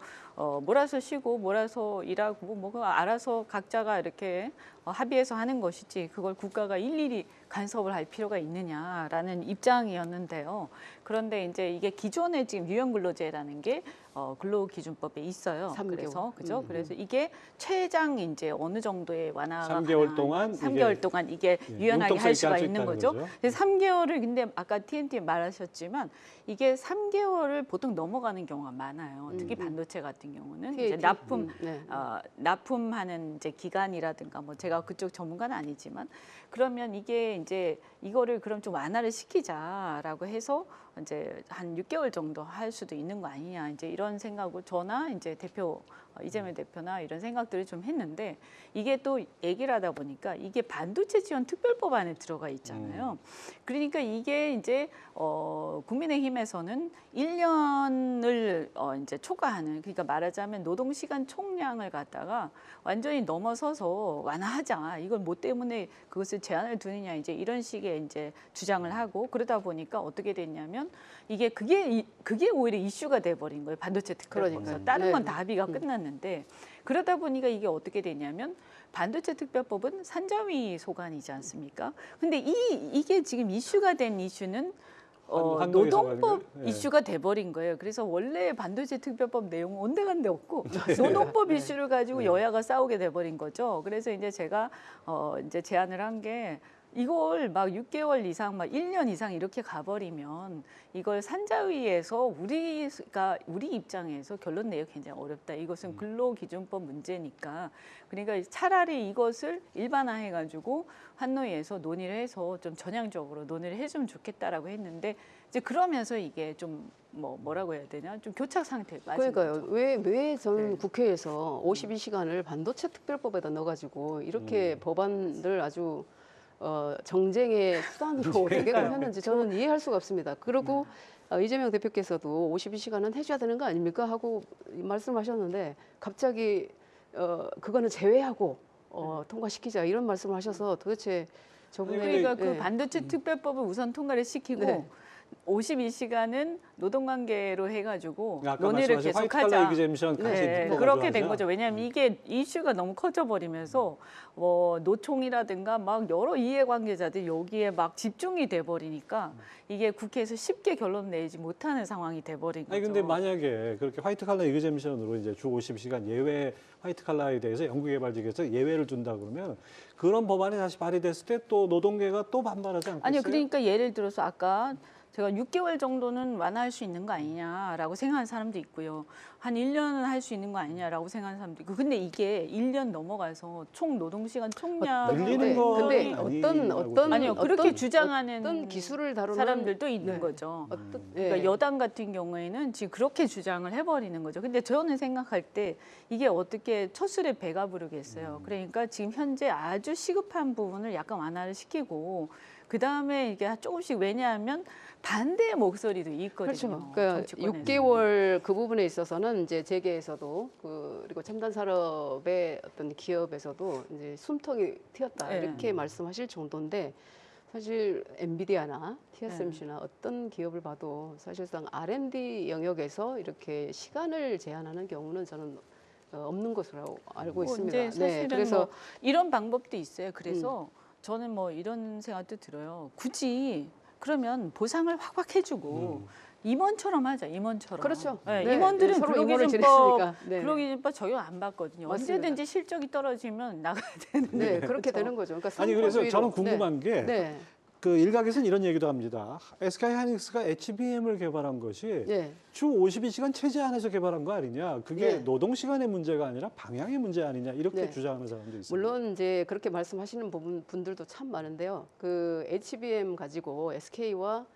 몰아서 쉬고 몰아서 일하고 뭐 알아서 각자가 이렇게 합의해서 하는 것이지 그걸 국가가 일일이 간섭을 할 필요가 있느냐라는 입장이었는데요. 그런데 이제 이게 기존에 지금 유연근로제라는 게 근로기준법에 있어요. 3개월. 그래서 그죠? 그래서 이게 최장 이제 어느 정도의 완화가 3개월 동안 3개월 동안 이게 유연하게 할 수가 있는 거죠. 거죠. 근데 3개월을 근데 아까 TNT 말하셨지만 이게 3개월을 보통 넘어가는 경우가 많아요. 특히 반도체 같은 경우는 이제 납품하는 이제 기간이라든가 뭐 제가 그쪽 전문가는 아니지만 그러면 이게 이제 이거를 그럼 좀 완화를 시키자라고 해서 이제 한 6개월 정도 할 수도 있는 거 아니냐 이제 이런 생각을 저나 이제 이재명 대표나 이런 생각들을 좀 했는데 이게 또 얘기를 하다 보니까 이게 반도체 지원 특별법안에 들어가 있잖아요. 그러니까 이게 이제 국민의힘에서는 1년을 이제 초과하는 그러니까 말하자면 노동 시간 총량을 갖다가 완전히 넘어서서 완화하자. 이걸 뭐 때문에 그것을 제한을 두느냐 이제 이런 식의 이제 주장을 하고 그러다 보니까 어떻게 됐냐면 이게 그게 오히려 이슈가 돼 버린 거예요. 반도체 특별법에서 다른 건 다 합의가 끝났는데 그러다 보니까 이게 어떻게 되냐면 반도체 특별법은 산자위 소관이지 않습니까? 근데 이게 지금 이슈가 된 이슈는 노동법 이슈가 돼버린 거예요. 그래서 원래 반도체 특별법 내용은 온데간데 없고 노동법 이슈를 가지고 여야가 싸우게 돼버린 거죠. 그래서 이제 제가 이제 제안을 한 게 이걸 막 6개월 이상, 막 1년 이상 이렇게 가버리면 이걸 산자위에서 우리 입장에서 결론 내기 굉장히 어렵다. 이것은 근로기준법 문제니까. 그러니까 차라리 이것을 일반화해가지고 환노위에서 논의를 해서 좀 전향적으로 논의를 해주면 좋겠다라고 했는데 이제 그러면서 이게 좀 뭐라고 해야 되냐? 좀 교착 상태에 빠진 그러니까요. 거죠. 왜 저는 국회에서 52시간을 반도체 특별법에다 넣어가지고 이렇게 법안을 아주 정쟁의 수단으로 대개를 했는지 저는 이해할 수가 없습니다. 그리고 이재명 대표께서도 52시간은 해줘야 되는 거 아닙니까? 하고 말씀하셨는데 갑자기 그거는 제외하고 통과시키자 이런 말씀을 하셔서 도대체 저분의 그러니까 그 반도체 특별법을 우선 통과를 시키고 52시간은 노동관계로 해가지고 아까 논의를 말씀하신 화이트 칼라 계속하자. 이그젬션 같이 네, 묶어가지고 그렇게 된 하자. 거죠. 왜냐하면 이게 이슈가 너무 커져버리면서 뭐 노총이라든가 막 여러 이해관계자들 여기에 막 집중이 돼버리니까 이게 국회에서 쉽게 결론 내지 못하는 상황이 돼버린 거죠. 아니 근데 만약에 그렇게 화이트 칼라 이그젬션으로 이제 주 50시간 예외 화이트 칼라에 대해서 연구개발직에서 예외를 준다 그러면 그런 법안이 다시 발의됐을 때 또 노동계가 또 반발하지 않겠어요? 아니요, 그러니까 예를 들어서 아까 제가 6개월 정도는 완화할 수 있는 거 아니냐라고 생각하는 사람도 있고요. 한 1년은 할 수 있는 거 아니냐라고 생각하는 사람도 있고. 근데 이게 1년 넘어가서 총 노동시간 총량 늘리는 거 근데 어떤 아니요, 그렇게 주장하는 어떤 기술을 다루는 사람들도 있는 네. 거죠. 어떤 그러니까 여당 같은 경우에는 지금 그렇게 주장을 해버리는 거죠. 근데 저는 생각할 때 이게 어떻게 첫술에 배가 부르겠어요. 그러니까 지금 현재 아주 시급한 부분을 약간 완화를 시키고 그 다음에 이게 조금씩 왜냐하면 반대의 목소리도 있거든요. 그렇죠. 그러니까 정치권에서. 6개월 그 부분에 있어서는 이제 재계에서도 그리고 첨단 산업의 어떤 기업에서도 이제 숨통이 트였다 네. 이렇게 말씀하실 정도인데 사실 엔비디아나 TSMC나 어떤 기업을 봐도 사실상 R&D 영역에서 이렇게 시간을 제한하는 경우는 저는 없는 것으로 알고 있습니다. 이제 사실은 그래서 뭐 이런 방법도 있어요. 그래서 저는 뭐 이런 생각도 들어요. 굳이 그러면 보상을 확확 해주고 임원처럼 하자. 임원처럼. 그렇죠. 네, 네, 임원들은 서로 임원을 근로기준법 지냈으니까. 네. 근로기준법 적용 안 받거든요. 맞습니다. 언제든지 실적이 떨어지면 나가야 되는 네, 거죠. 그렇게 되는 거죠. 그러니까 아니 그래서 상권주의로. 저는 궁금한 네. 게 네. 그 일각에서는 이런 얘기도 합니다. SK 하이닉스가 HBM을 개발한 것이 네. 주 52시간 체제 안에서 개발한 거 아니냐. 그게 네. 노동 시간의 문제가 아니라 방향의 문제 아니냐. 이렇게 네. 주장하는 사람도 있습니다. 물론 이제 그렇게 말씀하시는 분들도 참 많은데요. 그 HBM 가지고 SK와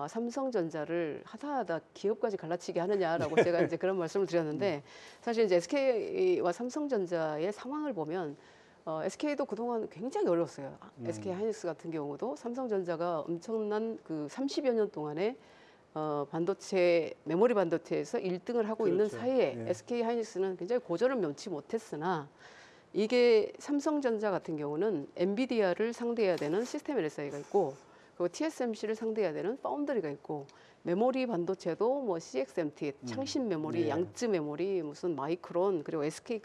삼성전자를 하다 기업까지 갈라치게 하느냐라고 제가 이제 그런 말씀을 드렸는데 사실 이제 SK와 삼성전자의 상황을 보면 SK도 그동안 굉장히 어려웠어요. SK 하이닉스 같은 경우도 삼성전자가 엄청난 그 30여 년 동안에 반도체 메모리 반도체에서 1등을 하고 있는 그렇죠. 사이에 예. SK 하이닉스는 굉장히 고전을 면치 못했으나 이게 삼성전자 같은 경우는 엔비디아를 상대해야 되는 시스템 LSI가 있고 그리고 TSMC를 상대해야 되는 파운드리가 있고 메모리 반도체도 뭐 CXMT, 창신 메모리, 예. 양쯔 메모리, 무슨 마이크론 그리고 SK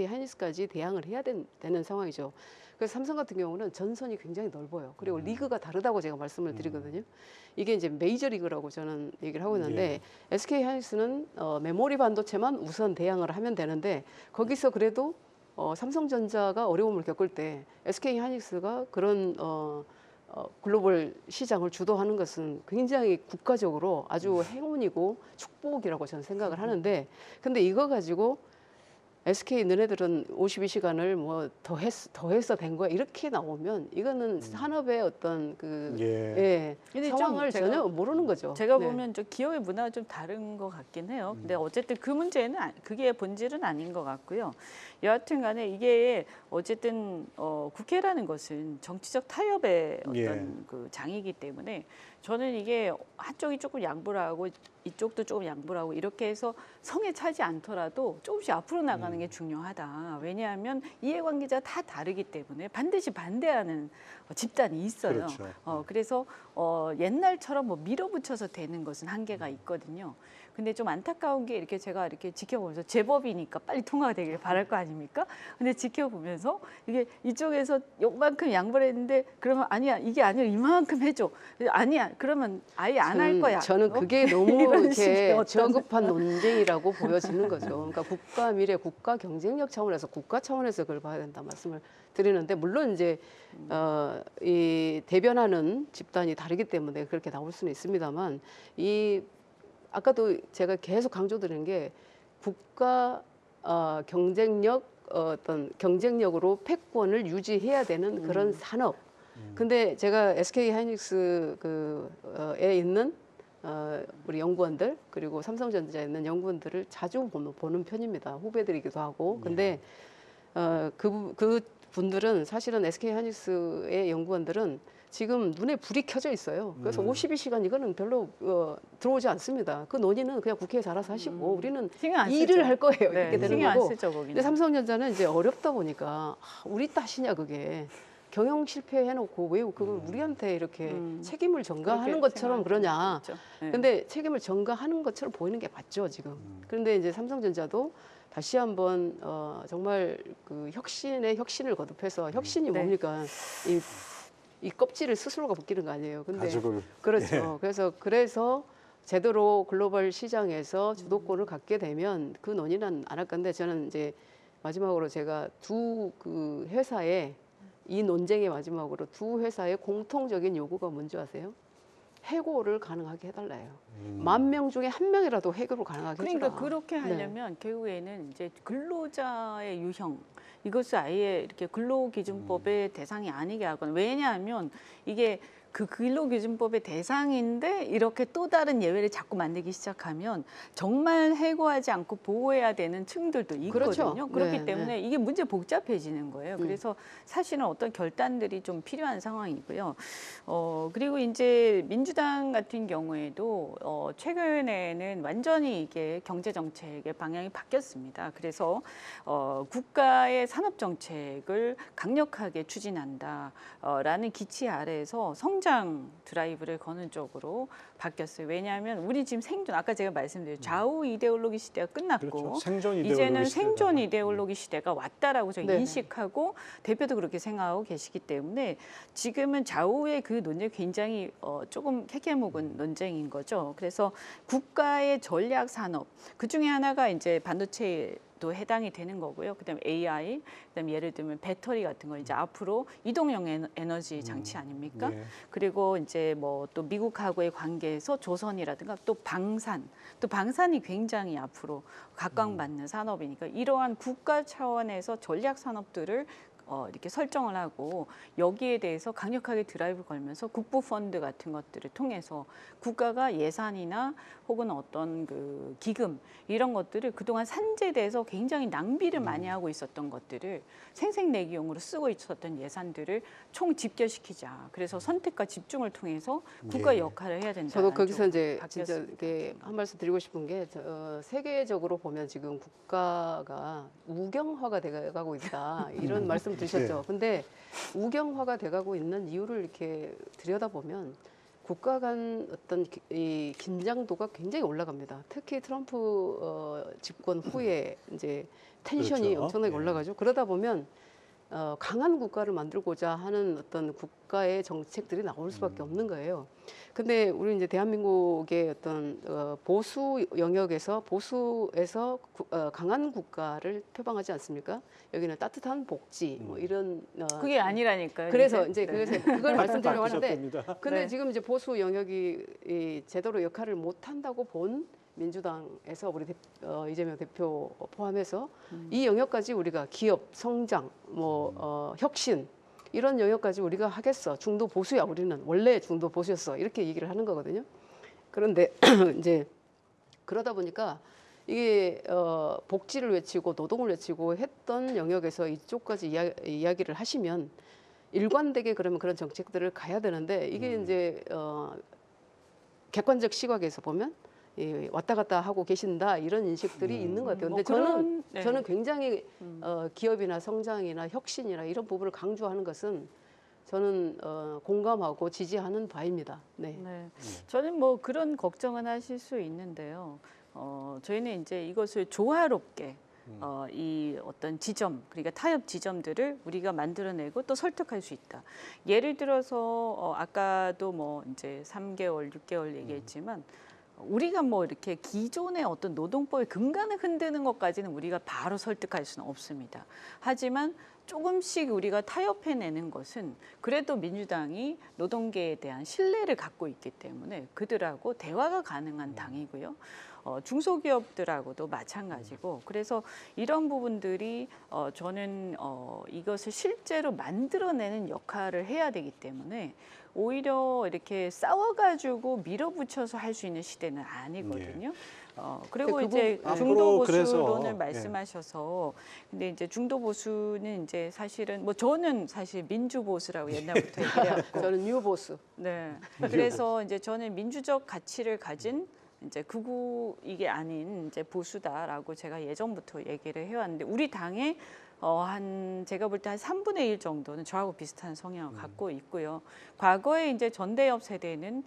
하이닉스까지 대항을 해야 되는 상황이죠. 그래서 삼성 같은 경우는 전선이 굉장히 넓어요. 그리고 리그가 다르다고 제가 말씀을 드리거든요. 이게 이제 메이저 리그라고 저는 얘기를 하고 있는데 SK 하이닉스는 메모리 반도체만 우선 대항을 하면 되는데 거기서 그래도 삼성전자가 어려움을 겪을 때 SK 하이닉스가 그런 글로벌 시장을 주도하는 것은 굉장히 국가적으로 아주 행운이고 축복이라고 저는 생각을 하는데 근데 이거 가지고 SK 너네들은 52시간을 뭐 더해서 된 거야 이렇게 나오면 이거는 산업의 어떤 그 근데 상황을 좀 제가- 전혀 모르는 거죠. 제가 네. 보면 저 기업의 문화가 좀 다른 것 같긴 해요. 근데 어쨌든 그 문제는 그게 본질은 아닌 것 같고요. 여하튼간에 이게 어쨌든 국회라는 것은 정치적 타협의 어떤 예. 그 장이기 때문에 저는 이게 한쪽이 조금 양보를 하고 이쪽도 조금 양보를 하고 이렇게 해서 성에 차지 않더라도 조금씩 앞으로 나가는 게 중요하다. 왜냐하면 이해관계자가 다 다르기 때문에 반드시 반대하는 집단이 있어요. 그렇죠. 그래서 옛날처럼 뭐 밀어붙여서 되는 것은 한계가 있거든요. 근데 좀 안타까운 게 이렇게 제가 이렇게 지켜보면서 제법이니까 빨리 통과가 되길 바랄 거 아닙니까? 근데 지켜보면서 이게 이쪽에서 요만큼 양보를 했는데 그러면 아니야 이게 아니라 이만큼 해줘. 아니야 그러면 아예 안 할 거야. 저는 그게 너무 이런 식의 이렇게 어떤- 저급한 논쟁이라고 보여지는 거죠. 그러니까 국가 미래, 국가 경쟁력 차원에서 국가 차원에서 그걸 봐야 된다 말씀을 드리는데 물론 이제 이 대변하는 집단이 다르기 때문에 그렇게 나올 수는 있습니다만 이 아까도 제가 계속 강조드리는 게 국가 경쟁력 어떤 경쟁력으로 패권을 유지해야 되는 그런 산업. 근데 제가 SK 하이닉스 에 있는 우리 연구원들 그리고 삼성전자에 있는 연구원들을 자주 보는 편입니다. 후배들이기도 하고. 근데 그 분들은 사실은 SK 하이닉스의 연구원들은 지금 눈에 불이 켜져 있어요. 그래서 52시간 이거는 별로 들어오지 않습니다. 그 논의는 그냥 국회에서 알아서 하시고 우리는 신경 안 일을 쓰죠. 할 거예요. 네, 이렇게 되는 신경 안 거고. 쓰죠 거기는. 근데 삼성전자는 이제 어렵다 보니까 우리 탓이냐 그게. 경영 실패해놓고 왜 그걸 우리한테 이렇게 책임을 전가하는 그렇게 것처럼 생각할 그러냐. 수도 있죠. 네. 근데 책임을 전가하는 것처럼 보이는 게 맞죠 지금. 그런데 이제 삼성전자도 다시 한번 정말 그 혁신의 혁신을 거듭해서 혁신이 네. 뭡니까? 이 껍질을 스스로가 벗기는 거 아니에요. 근데 가죽을 그렇죠. 그래서 제대로 글로벌 시장에서 주도권을 갖게 되면 그 논의는 안 할 건데 저는 이제 마지막으로 제가 두 그 회사의 이 논쟁의 마지막으로 두 회사의 공통적인 요구가 뭔지 아세요? 해고를 가능하게 해달라요. 10,000명 중에 1명이라도 해고를 가능하게 해주라. 그러니까 그렇게 하려면 결국에는 이제 근로자의 유형 이것을 아예 이렇게 근로기준법의 대상이 아니게 하거나 왜냐하면 이게 그 근로기준법의 대상인데 이렇게 또 다른 예외를 자꾸 만들기 시작하면 정말 해고하지 않고 보호해야 되는 층들도 있거든요. 그렇죠. 그렇기 네, 때문에 이게 문제 복잡해지는 거예요. 그래서 사실은 어떤 결단들이 좀 필요한 상황이고요. 그리고 이제 민주당 같은 경우에도 최근에는 완전히 이게 경제 정책의 방향이 바뀌었습니다. 그래서 국가의 산업 정책을 강력하게 추진한다라는 기치 아래에서 성장 드라이브를 거는 쪽으로 바뀌었어요. 왜냐하면 우리 지금 생존 아까 제가 말씀드린 좌우 이데올로기 시대가 끝났고 그렇죠. 생존 이데올로기 이제는 시대다. 생존 이데올로기 시대가 왔다라고 저희 네. 인식하고 대표도 그렇게 생각하고 계시기 때문에 지금은 좌우의 그 논쟁이 굉장히 조금 캐캐묵은 논쟁인 거죠. 그래서 국가의 전략 산업 그 중에 하나가 이제 반도체 도 해당이 되는 거고요. 그다음에 AI, 그다음에 예를 들면 배터리 같은 거 이제 앞으로 이동형 에너지 장치 아닙니까? 네. 그리고 이제 뭐 또 미국하고의 관계에서 조선이라든가 또 방산이 굉장히 앞으로 각광받는 산업이니까 이러한 국가 차원에서 전략 산업들을 이렇게 설정을 하고 여기에 대해서 강력하게 드라이브 걸면서 국부 펀드 같은 것들을 통해서 국가가 예산이나 혹은 어떤 그 기금 이런 것들을 그동안 산재돼서 굉장히 낭비를 많이 하고 있었던 것들을 생색내기용으로 쓰고 있었던 예산들을 총 집결시키자. 그래서 선택과 집중을 통해서 국가 예. 역할을 해야 된다. 저도 거기서 이제 진짜 이렇게 한 말씀 드리고 싶은 게 세계적으로 보면 지금 국가가 우경화가 돼가고 있다 이런 말씀 드셨죠. 근데 우경화가 돼가고 있는 이유를 이렇게 들여다보면 국가 간 어떤 이 긴장도가 굉장히 올라갑니다. 특히 트럼프 집권 후에 이제 텐션이 그렇죠. 엄청나게 예. 올라가죠. 그러다 보면 강한 국가를 만들고자 하는 어떤 국가의 정책들이 나올 수밖에 없는 거예요. 근데 우리 이제 대한민국의 어떤 보수 영역에서 보수에서 강한 국가를 표방하지 않습니까? 여기는 따뜻한 복지 뭐 이런 그게 아니라니까요. 그래서 이제. 이제 그래서 그걸 말씀드리려고 하는데 바뀌셨답니다. 근데 네. 지금 이제 보수 영역이 제대로 역할을 못 한다고 본 민주당에서 우리 이재명 대표 포함해서 이 영역까지 우리가 기업 성장 뭐 혁신 이런 영역까지 우리가 하겠어. 중도 보수야 우리는 원래 중도 보수였어. 이렇게 얘기를 하는 거거든요. 그런데 이제 그러다 보니까 이게 복지를 외치고 노동을 외치고 했던 영역에서 이쪽까지 이야기를 하시면 일관되게 그러면 그런 정책들을 가야 되는데 이게 이제 객관적 시각에서 보면 왔다 갔다 하고 계신다 이런 인식들이 있는 것 같아요. 근데 저는 굉장히 기업이나 성장이나 혁신이나 이런 부분을 강조하는 것은 저는 공감하고 지지하는 바입니다. 네. 네. 저는 뭐 그런 걱정은 하실 수 있는데요. 저희는 이제 이것을 조화롭게 이 어떤 지점, 그러니까 타협 지점들을 우리가 만들어내고 또 설득할 수 있다. 예를 들어서 아까도 뭐 이제 3개월, 6개월 얘기했지만 우리가 뭐 이렇게 기존의 어떤 노동법의 근간을 흔드는 것까지는 우리가 바로 설득할 수는 없습니다. 하지만 조금씩 우리가 타협해내는 것은 그래도 민주당이 노동계에 대한 신뢰를 갖고 있기 때문에 그들하고 대화가 가능한 당이고요. 중소기업들하고도 마찬가지고 그래서 이런 부분들이 저는 이것을 실제로 만들어내는 역할을 해야 되기 때문에 오히려 이렇게 싸워가지고 밀어붙여서 할 수 있는 시대는 아니거든요. 그리고 이제 중도 보수론을 말씀하셔서 근데 이제 중도 보수는 이제 사실은 뭐 저는 사실 민주 보수라고 옛날부터 얘기해왔고 저는 뉴 보수. 네. 그래서 이제 저는 민주적 가치를 가진 이제 극우 이게 아닌 이제 보수다라고 제가 예전부터 얘기를 해왔는데 우리 당에 한 제가 볼 때 한 3분의 1 정도는 저하고 비슷한 성향을 갖고 있고요. 과거에 이제 전대엽 세대는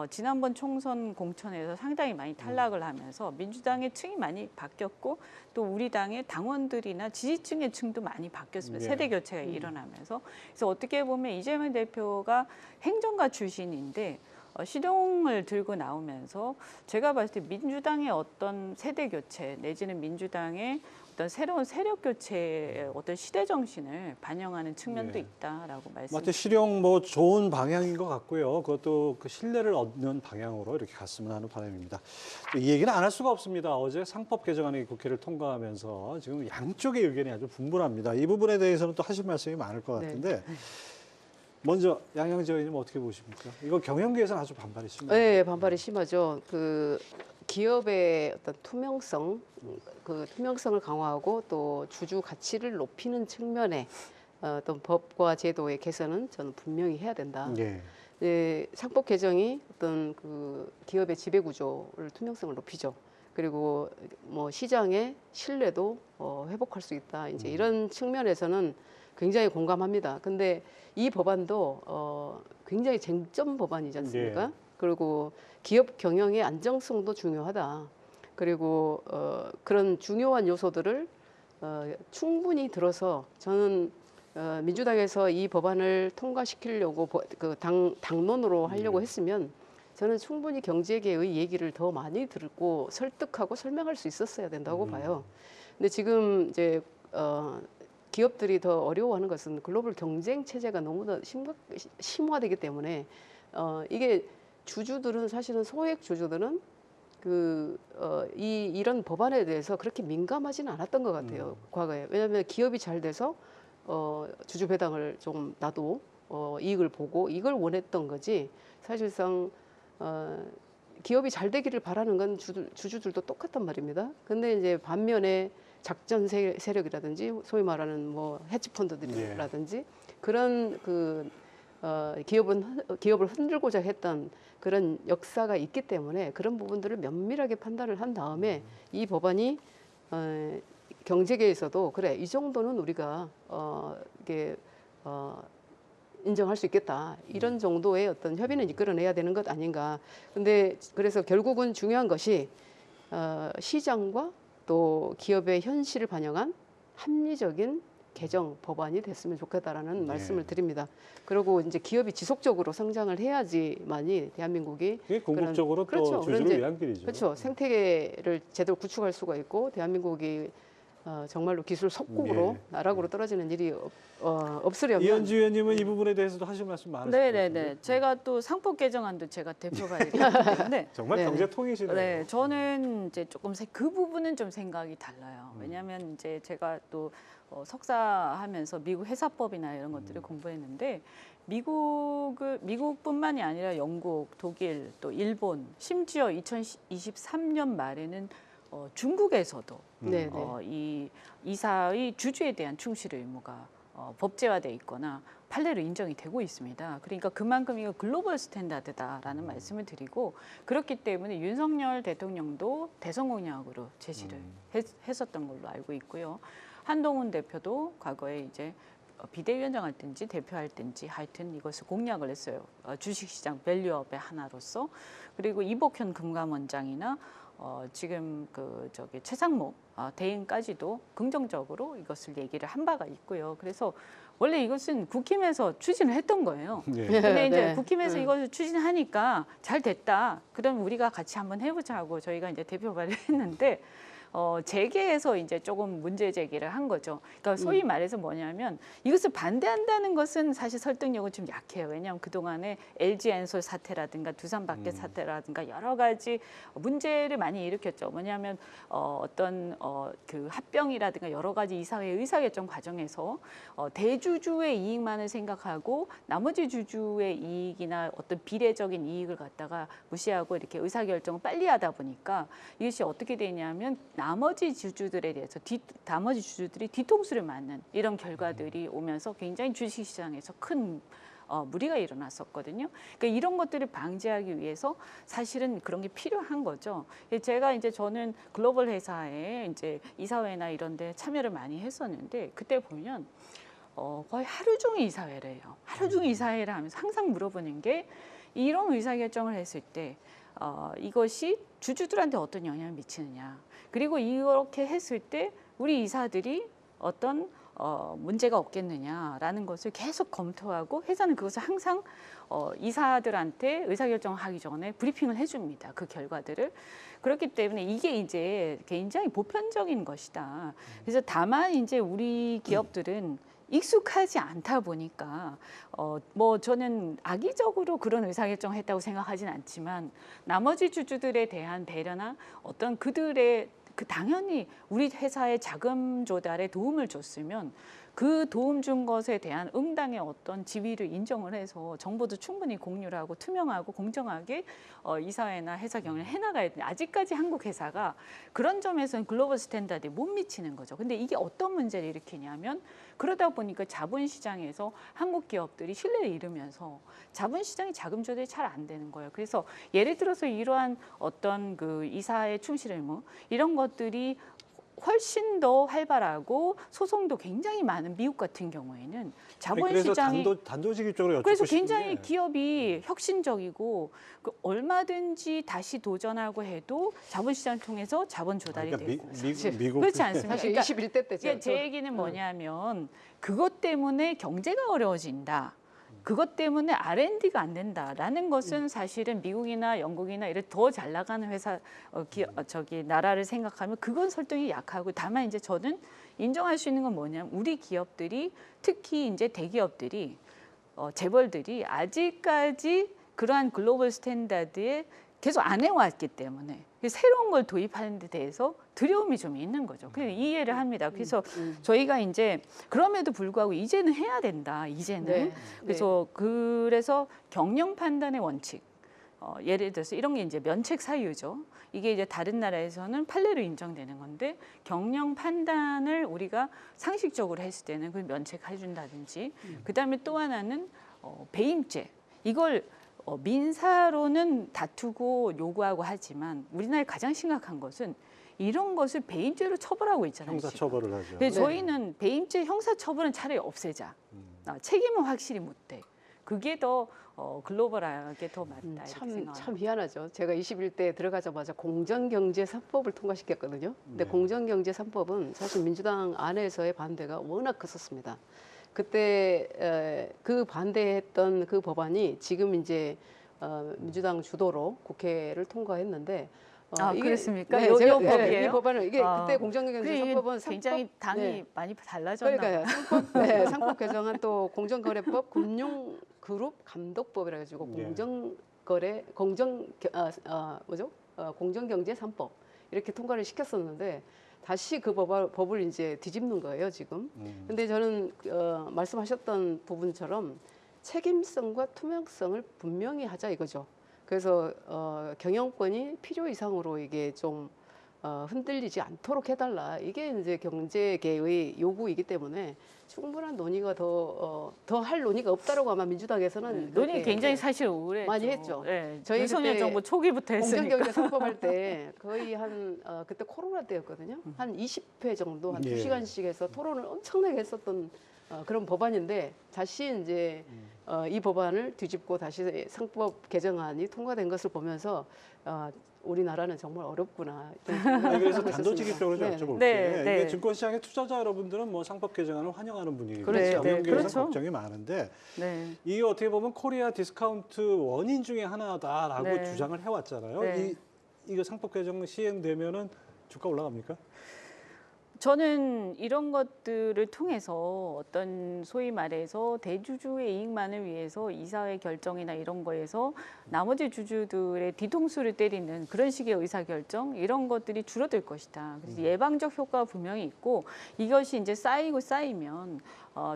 지난번 총선 공천에서 상당히 많이 탈락을 하면서 민주당의 층이 많이 바뀌었고 또 우리 당의 당원들이나 지지층의 층도 많이 바뀌었습니다. 예. 세대 교체가 일어나면서 그래서 어떻게 보면 이재명 대표가 행정가 출신인데 시동을 들고 나오면서 제가 봤을 때 민주당의 어떤 세대 교체 내지는 민주당의 어떤 새로운 세력 교체의 어떤 시대 정신을 반영하는 측면도 네. 있다라고 마치 말씀드립니다. 실용 뭐 좋은 방향인 것 같고요. 그것도 그 신뢰를 얻는 방향으로 이렇게 갔으면 하는 바람입니다. 이 얘기는 안 할 수가 없습니다. 어제 상법 개정안이 국회를 통과하면서 지금 양쪽의 의견이 아주 분분합니다. 이 부분에 대해서는 또 하실 말씀이 많을 것 같은데 먼저 양양재 의원님 어떻게 보십니까? 이거 경영계에서는 아주 반발이 심해요. 네, 반발이 심하죠. 그 기업의 어떤 투명성, 그 투명성을 강화하고 또 주주 가치를 높이는 측면에 어떤 법과 제도의 개선은 저는 분명히 해야 된다. 예. 네, 상법 개정이 어떤 그 기업의 지배 구조를 투명성을 높이죠. 그리고 뭐 시장의 신뢰도 회복할 수 있다. 이제 이런 측면에서는 굉장히 공감합니다. 근데 이 법안도 굉장히 쟁점 법안이지 않습니까? 예. 그리고 기업 경영의 안정성도 중요하다. 그리고 그런 중요한 요소들을 충분히 들어서 저는 민주당에서 이 법안을 통과시키려고 그 당론으로 하려고 했으면 저는 충분히 경제계의 얘기를 더 많이 듣고 설득하고 설명할 수 있었어야 된다고 봐요. 근데 지금 이제 기업들이 더 어려워하는 것은 글로벌 경쟁 체제가 너무나 심화되기 때문에 이게 주주들은 사실은 소액 주주들은 이런 법안에 대해서 그렇게 민감하지는 않았던 것 같아요. 과거에. 왜냐하면 기업이 잘 돼서 주주 배당을 좀 나도 이익을 보고 이걸 원했던 거지. 사실상 기업이 잘 되기를 바라는 건 주주들도 똑같단 말입니다. 근데 이제 반면에 작전 세력이라든지 소위 말하는 뭐 헤지펀드들이라든지 그런 기업을 흔들고자 했던 그런 역사가 있기 때문에 그런 부분들을 면밀하게 판단을 한 다음에 이 법안이 경제계에서도 그래 이 정도는 우리가 이게 인정할 수 있겠다 이런 정도의 어떤 협의는 이끌어내야 되는 것 아닌가. 근데 그래서 결국은 중요한 것이 시장과 또 기업의 현실을 반영한 합리적인 개정 법안이 됐으면 좋겠다라는 말씀을 드립니다. 그리고 이제 기업이 지속적으로 성장을 해야지만이 대한민국이 그게 궁극적으로 그렇죠. 또 주주를 위한 길이죠. 그렇죠. 생태계를 제대로 구축할 수가 있고 대한민국이 정말로 기술 석국으로 나락으로 떨어지는 일이 없으려면 이현주 의원님은 이 부분에 대해서도 하실 말씀 많으실 것 네네네. 같은데. 제가 또 상법 개정안도 제가 대표발의했기 때문에 정말 네네. 경제통이시네요. 네, 저는 이제 조금 그 부분은 좀 생각이 달라요. 왜냐하면 이제 제가 또 석사하면서 미국 회사법이나 이런 것들을 공부했는데 미국뿐만이 아니라 영국, 독일, 또 일본, 심지어 2023년 말에는 중국에서도 네네. 이 이사의 주주에 대한 충실 의무가 법제화돼 있거나 판례로 인정이 되고 있습니다. 그러니까 그만큼 이거 글로벌 스탠다드다라는 말씀을 드리고 그렇기 때문에 윤석열 대통령도 대선 공약으로 제시를 했었던 걸로 알고 있고요. 한동훈 대표도 과거에 이제 비대위원장 할 때인지 대표할 때인지 하여튼 이것을 공약을 했어요. 주식시장 밸류업의 하나로서. 그리고 이복현 금감원장이나 지금 최상목 대행까지도 긍정적으로 이것을 얘기를 한 바가 있고요. 그래서 원래 이것은 국힘에서 추진을 했던 거예요. 네. 근데 이제 네. 국힘에서 이것을 추진하니까 잘 됐다. 그럼 우리가 같이 한번 해보자고 저희가 이제 대표 발의를 했는데 재계에서 이제 조금 문제 제기를 한 거죠. 그러니까 소위 말해서 뭐냐면 이것을 반대한다는 것은 사실 설득력은 좀 약해요. 왜냐하면 그동안에 LG 엔솔 사태라든가 두산 바켓 사태라든가 여러 가지 문제를 많이 일으켰죠. 뭐냐면 어떤 그 합병이라든가 여러 가지 이사회 의사결정 과정에서 대주주의 이익만을 생각하고 나머지 주주의 이익이나 어떤 비례적인 이익을 갖다가 무시하고 이렇게 의사결정을 빨리 하다 보니까 이것이 어떻게 되냐면 나머지 주주들에 대해서 나머지 주주들이 뒤통수를 맞는 이런 결과들이 오면서 굉장히 주식시장에서 큰 무리가 일어났었거든요. 그러니까 이런 것들을 방지하기 위해서 사실은 그런 게 필요한 거죠. 제가 이제 저는 글로벌 회사에 이제 이사회나 이런 데 참여를 많이 했었는데 그때 보면 거의 하루 종일 이사회를 해요. 하루 종일 이사회를 하면서 항상 물어보는 게 이런 의사결정을 했을 때 이것이 주주들한테 어떤 영향을 미치느냐. 그리고 이렇게 했을 때 우리 이사들이 어떤 문제가 없겠느냐라는 것을 계속 검토하고 회사는 그것을 항상 이사들한테 의사결정을 하기 전에 브리핑을 해줍니다. 그 결과들을. 그렇기 때문에 이게 이제 굉장히 보편적인 것이다. 그래서 다만 이제 우리 기업들은 익숙하지 않다 보니까 뭐 저는 악의적으로 그런 의사결정을 했다고 생각하진 않지만 나머지 주주들에 대한 배려나 어떤 그들의 당연히 우리 회사의 자금 조달에 도움을 줬으면 그 도움 준 것에 대한 응당의 어떤 지위를 인정을 해서 정보도 충분히 공유를 하고 투명하고 공정하게 이사회나 회사 경영을 해나가야 되는데 아직까지 한국 회사가 그런 점에서는 글로벌 스탠다드에 못 미치는 거죠. 근데 이게 어떤 문제를 일으키냐면 그러다 보니까 자본시장에서 한국 기업들이 신뢰를 잃으면서 자본시장이 자금 조달이 잘 안 되는 거예요. 그래서 예를 들어서 이러한 어떤 그 이사의 충실 의무 이런 것들이 훨씬 더 활발하고 소송도 굉장히 많은 미국 같은 경우에는 자본시장이 그래서 단도직입적으로 여쭙고 그래서 싶은 굉장히 게 기업이 혁신적이고 얼마든지 다시 도전하고 해도 자본시장을 통해서 자본 조달이 그러니까 되고 미국 그렇지 않습니까? 사실 그러니까 21대 때죠. 제 얘기는 뭐냐면 그것 때문에 경제가 어려워진다. 그것 때문에 R&D가 안 된다라는 것은 사실은 미국이나 영국이나 이런 더 잘 나가는 회사 나라를 생각하면 그건 설득이 약하고 다만 이제 저는 인정할 수 있는 건 뭐냐면 우리 기업들이 특히 이제 대기업들이 재벌들이 아직까지 그러한 글로벌 스탠다드에 계속 안 해왔기 때문에 새로운 걸 도입하는 데 대해서 두려움이 좀 있는 거죠. 그래서 이해를 합니다. 그래서 저희가 이제 그럼에도 불구하고 이제는 해야 된다. 이제는. 네. 그래서 경영 판단의 원칙. 예를 들어서 이런 게 이제 면책 사유죠. 이게 이제 다른 나라에서는 판례로 인정되는 건데 경영 판단을 우리가 상식적으로 했을 때는 그걸 면책해 준다든지 그다음에 또 하나는 배임죄. 이걸 민사로는 다투고 요구하고 하지만 우리나라에 가장 심각한 것은 이런 것을 배임죄로 처벌하고 있잖아요. 형사처벌을 하죠. 그래서 저희는 배임죄 형사처벌은 차라리 없애자. 책임은 확실히 묻되. 그게 더 글로벌하게 더 맞다 이렇게 생각합니다. 참 희한하죠. 제가 21대에 들어가자마자 공정경제 3법을 통과시켰거든요. 근데 네. 공정경제 3법은 사실 민주당 안에서의 반대가 워낙 컸었습니다. 그때 그 반대했던 그 법안이 지금 이제 민주당 주도로 국회를 통과했는데 그렇습니까? 네, 요 이 법이에요? 법안을 이게 그때 공정경제 그게 3법은 굉장히 당이 네. 많이 달라졌나 봐요. 그러니까요. 상법 개정안 또 공정거래법, 금융그룹 감독법이라 가지고 예. 공정경제 3법 이렇게 통과를 시켰었는데 다시 그 법을 이제 뒤집는 거예요 지금. 근데 저는 말씀하셨던 부분처럼 책임성과 투명성을 분명히 하자 이거죠. 그래서 경영권이 필요 이상으로 이게 좀 흔들리지 않도록 해달라. 이게 이제 경제계의 요구이기 때문에 충분한 논의가 더 할 논의가 없다라고 아마 민주당에서는 논의 굉장히 사실 오래 많이 했죠. 네, 저희 윤석열 그때 정부 초기부터 했으니까. 공정경제 3법 할 때 거의 그때 코로나 때였거든요. 한 20회 정도 한 예. 2시간씩 해서 토론을 엄청나게 했었던 그런 법안인데 다시 이제 이 법안을 뒤집고 다시 상법 개정안이 통과된 것을 보면서 우리나라는 정말 어렵구나. 그래서 단도직입적으로 좀 여쭤볼게요. 네, 네. 이게 증권시장의 투자자 여러분들은 뭐 상법 개정안을 환영하는 분위기고 그렇죠. 경영계에서 그렇죠. 걱정이 많은데 네. 이게 어떻게 보면 코리아 디스카운트 원인 중에 하나다라고 네. 주장을 해왔잖아요. 네. 이거 상법 개정 시행되면은 주가 올라갑니까? 저는 이런 것들을 통해서 어떤 소위 말해서 대주주의 이익만을 위해서 이사회 결정이나 이런 거에서 나머지 주주들의 뒤통수를 때리는 그런 식의 의사결정 이런 것들이 줄어들 것이다. 그래서 예방적 효과가 분명히 있고 이것이 이제 쌓이고 쌓이면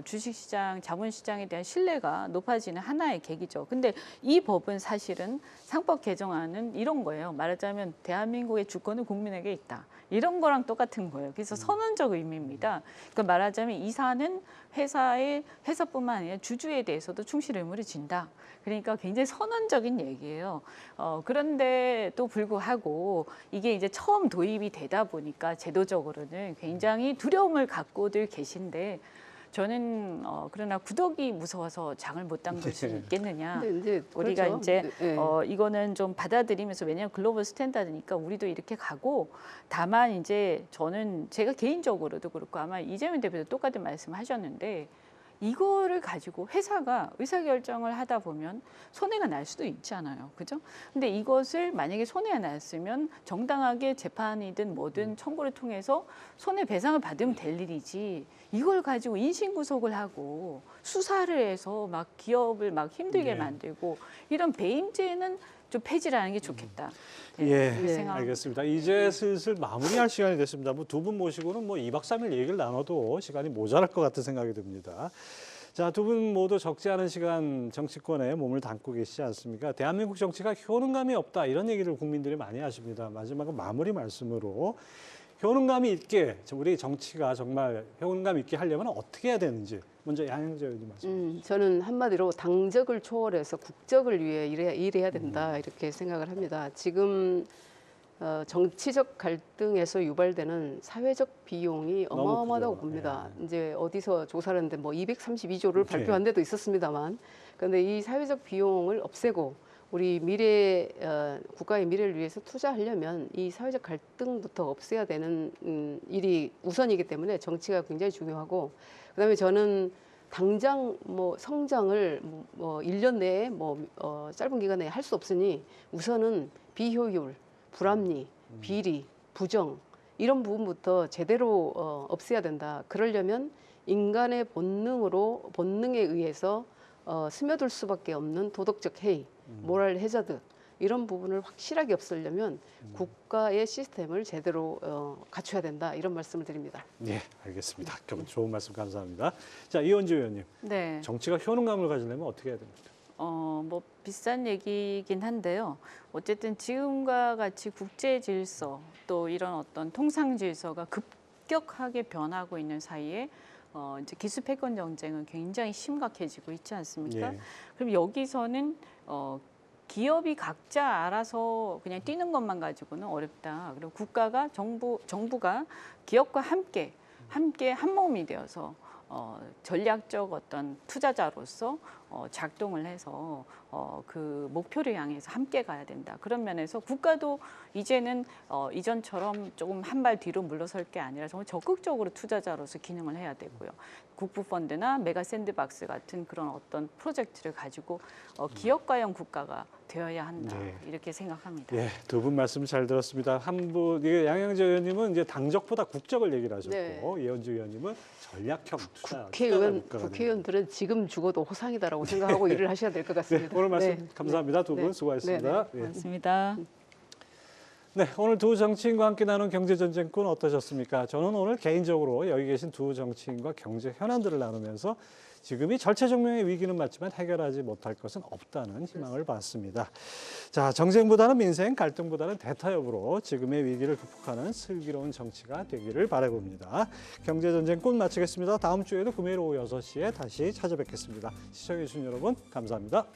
주식시장, 자본시장에 대한 신뢰가 높아지는 하나의 계기죠. 근데 이 법은 사실은 상법 개정안은 이런 거예요. 말하자면 대한민국의 주권은 국민에게 있다. 이런 거랑 똑같은 거예요. 그래서 선언적 의미입니다. 그러니까 말하자면 이사는 회사뿐만 아니라 주주에 대해서도 충실 의무를 진다. 그러니까 굉장히 선언적인 얘기예요. 그런데도 불구하고 이게 이제 처음 도입이 되다 보니까 제도적으로는 굉장히 두려움을 갖고들 계신데 저는 그러나 구더기 무서워서 장을 못 담글 수 있겠느냐. 근데 이제 우리가 그렇죠. 이제 네. 이거는 좀 받아들이면서 왜냐하면 글로벌 스탠다드니까 우리도 이렇게 가고 다만 이제 저는 제가 개인적으로도 그렇고 아마 이재명 대표도 똑같은 말씀하셨는데 이거를 가지고 회사가 의사결정을 하다 보면 손해가 날 수도 있잖아요. 그죠? 근데 이것을 만약에 손해가 났으면 정당하게 재판이든 뭐든 청구를 통해서 손해배상을 받으면 될 일이지 이걸 가지고 인신구속을 하고 수사를 해서 막 기업을 막 힘들게 네. 만들고 이런 배임죄는 좀 폐지를 하는 게 좋겠다. 예, 그렇게 생각합니다. 알겠습니다. 이제 슬슬 마무리할 시간이 됐습니다. 뭐 두 분 모시고는 뭐 2박 3일 얘기를 나눠도 시간이 모자랄 것 같은 생각이 듭니다. 자, 두 분 모두 적지 않은 시간 정치권에 몸을 담고 계시지 않습니까? 대한민국 정치가 효능감이 없다 이런 얘기를 국민들이 많이 하십니다. 마지막으로 마무리 말씀으로 효능감이 있게 우리 정치가 정말 효능감 있게 하려면 어떻게 해야 되는지 먼저 양영재 의원님 말씀. 저는 한마디로 당적을 초월해서 국적을 위해 일해야 된다 이렇게 생각을 합니다. 지금 정치적 갈등에서 유발되는 사회적 비용이 너무 어마어마하다고 크죠. 봅니다. 예. 이제 어디서 조사를 했는데 뭐 232조를 네. 발표한 데도 있었습니다만, 그런데 이 사회적 비용을 없애고 우리 미래 국가의 미래를 위해서 투자하려면 이 사회적 갈등부터 없애야 되는 일이 우선이기 때문에 정치가 굉장히 중요하고, 그다음에 저는 당장 뭐 성장을 뭐 1년 내에 짧은 기간 내에 할 수 없으니 우선은 비효율, 불합리, 비리, 부정 이런 부분부터 제대로 없애야 된다. 그러려면 인간의 본능에 의해서 스며들 수밖에 없는 도덕적 해이, 모랄 해저드 이런 부분을 확실하게 없애려면 국가의 시스템을 제대로 갖춰야 된다. 이런 말씀을 드립니다. 네, 알겠습니다. 좋은 말씀 감사합니다. 자, 이원주 의원님. 네. 정치가 효능감을 가지려면 어떻게 해야 됩니까? 뭐 비싼 얘기긴 한데요. 어쨌든 지금과 같이 국제 질서 또 이런 어떤 통상 질서가 급격하게 변하고 있는 사이에 이제 기술 패권 경쟁은 굉장히 심각해지고 있지 않습니까? 예. 그럼 여기서는 기업이 각자 알아서 그냥 뛰는 것만 가지고는 어렵다. 그리고 국가가 정부가 기업과 함께 한 몸이 되어서 전략적 어떤 투자자로서 작동을 해서 그 목표를 향해서 함께 가야 된다. 그런 면에서 국가도 이제는 이전처럼 조금 한 발 뒤로 물러설 게 아니라 정말 적극적으로 투자자로서 기능을 해야 되고요. 국부펀드나 메가 샌드박스 같은 그런 어떤 프로젝트를 가지고 기업가형 국가가 되어야 한다. 네. 이렇게 생각합니다. 예, 두 분 말씀 잘 들었습니다. 양영재 의원님은 이제 당적보다 국적을 얘기를 하셨고 네. 이원주 의원님은 전략형 투자. 국회의원들은 지금 죽어도 호상이다라고 생각하고 일을 하셔야 될 것 네, 같습니다. 오늘 말씀 네. 감사합니다. 두 분 네. 수고하셨습니다. 예. 고맙습니다. 네, 오늘 두 정치인과 함께 나눈 경제전쟁꾼 어떠셨습니까? 저는 오늘 개인적으로 여기 계신 두 정치인과 경제 현안들을 나누면서 지금이 절체절명의 위기는 맞지만 해결하지 못할 것은 없다는 희망을 봤습니다. 자, 정쟁보다는 민생, 갈등보다는 대타협으로 지금의 위기를 극복하는 슬기로운 정치가 되기를 바라봅니다. 경제전쟁꾼 마치겠습니다. 다음 주에도 금요일 오후 6시에 다시 찾아뵙겠습니다. 시청해주신 여러분 감사합니다.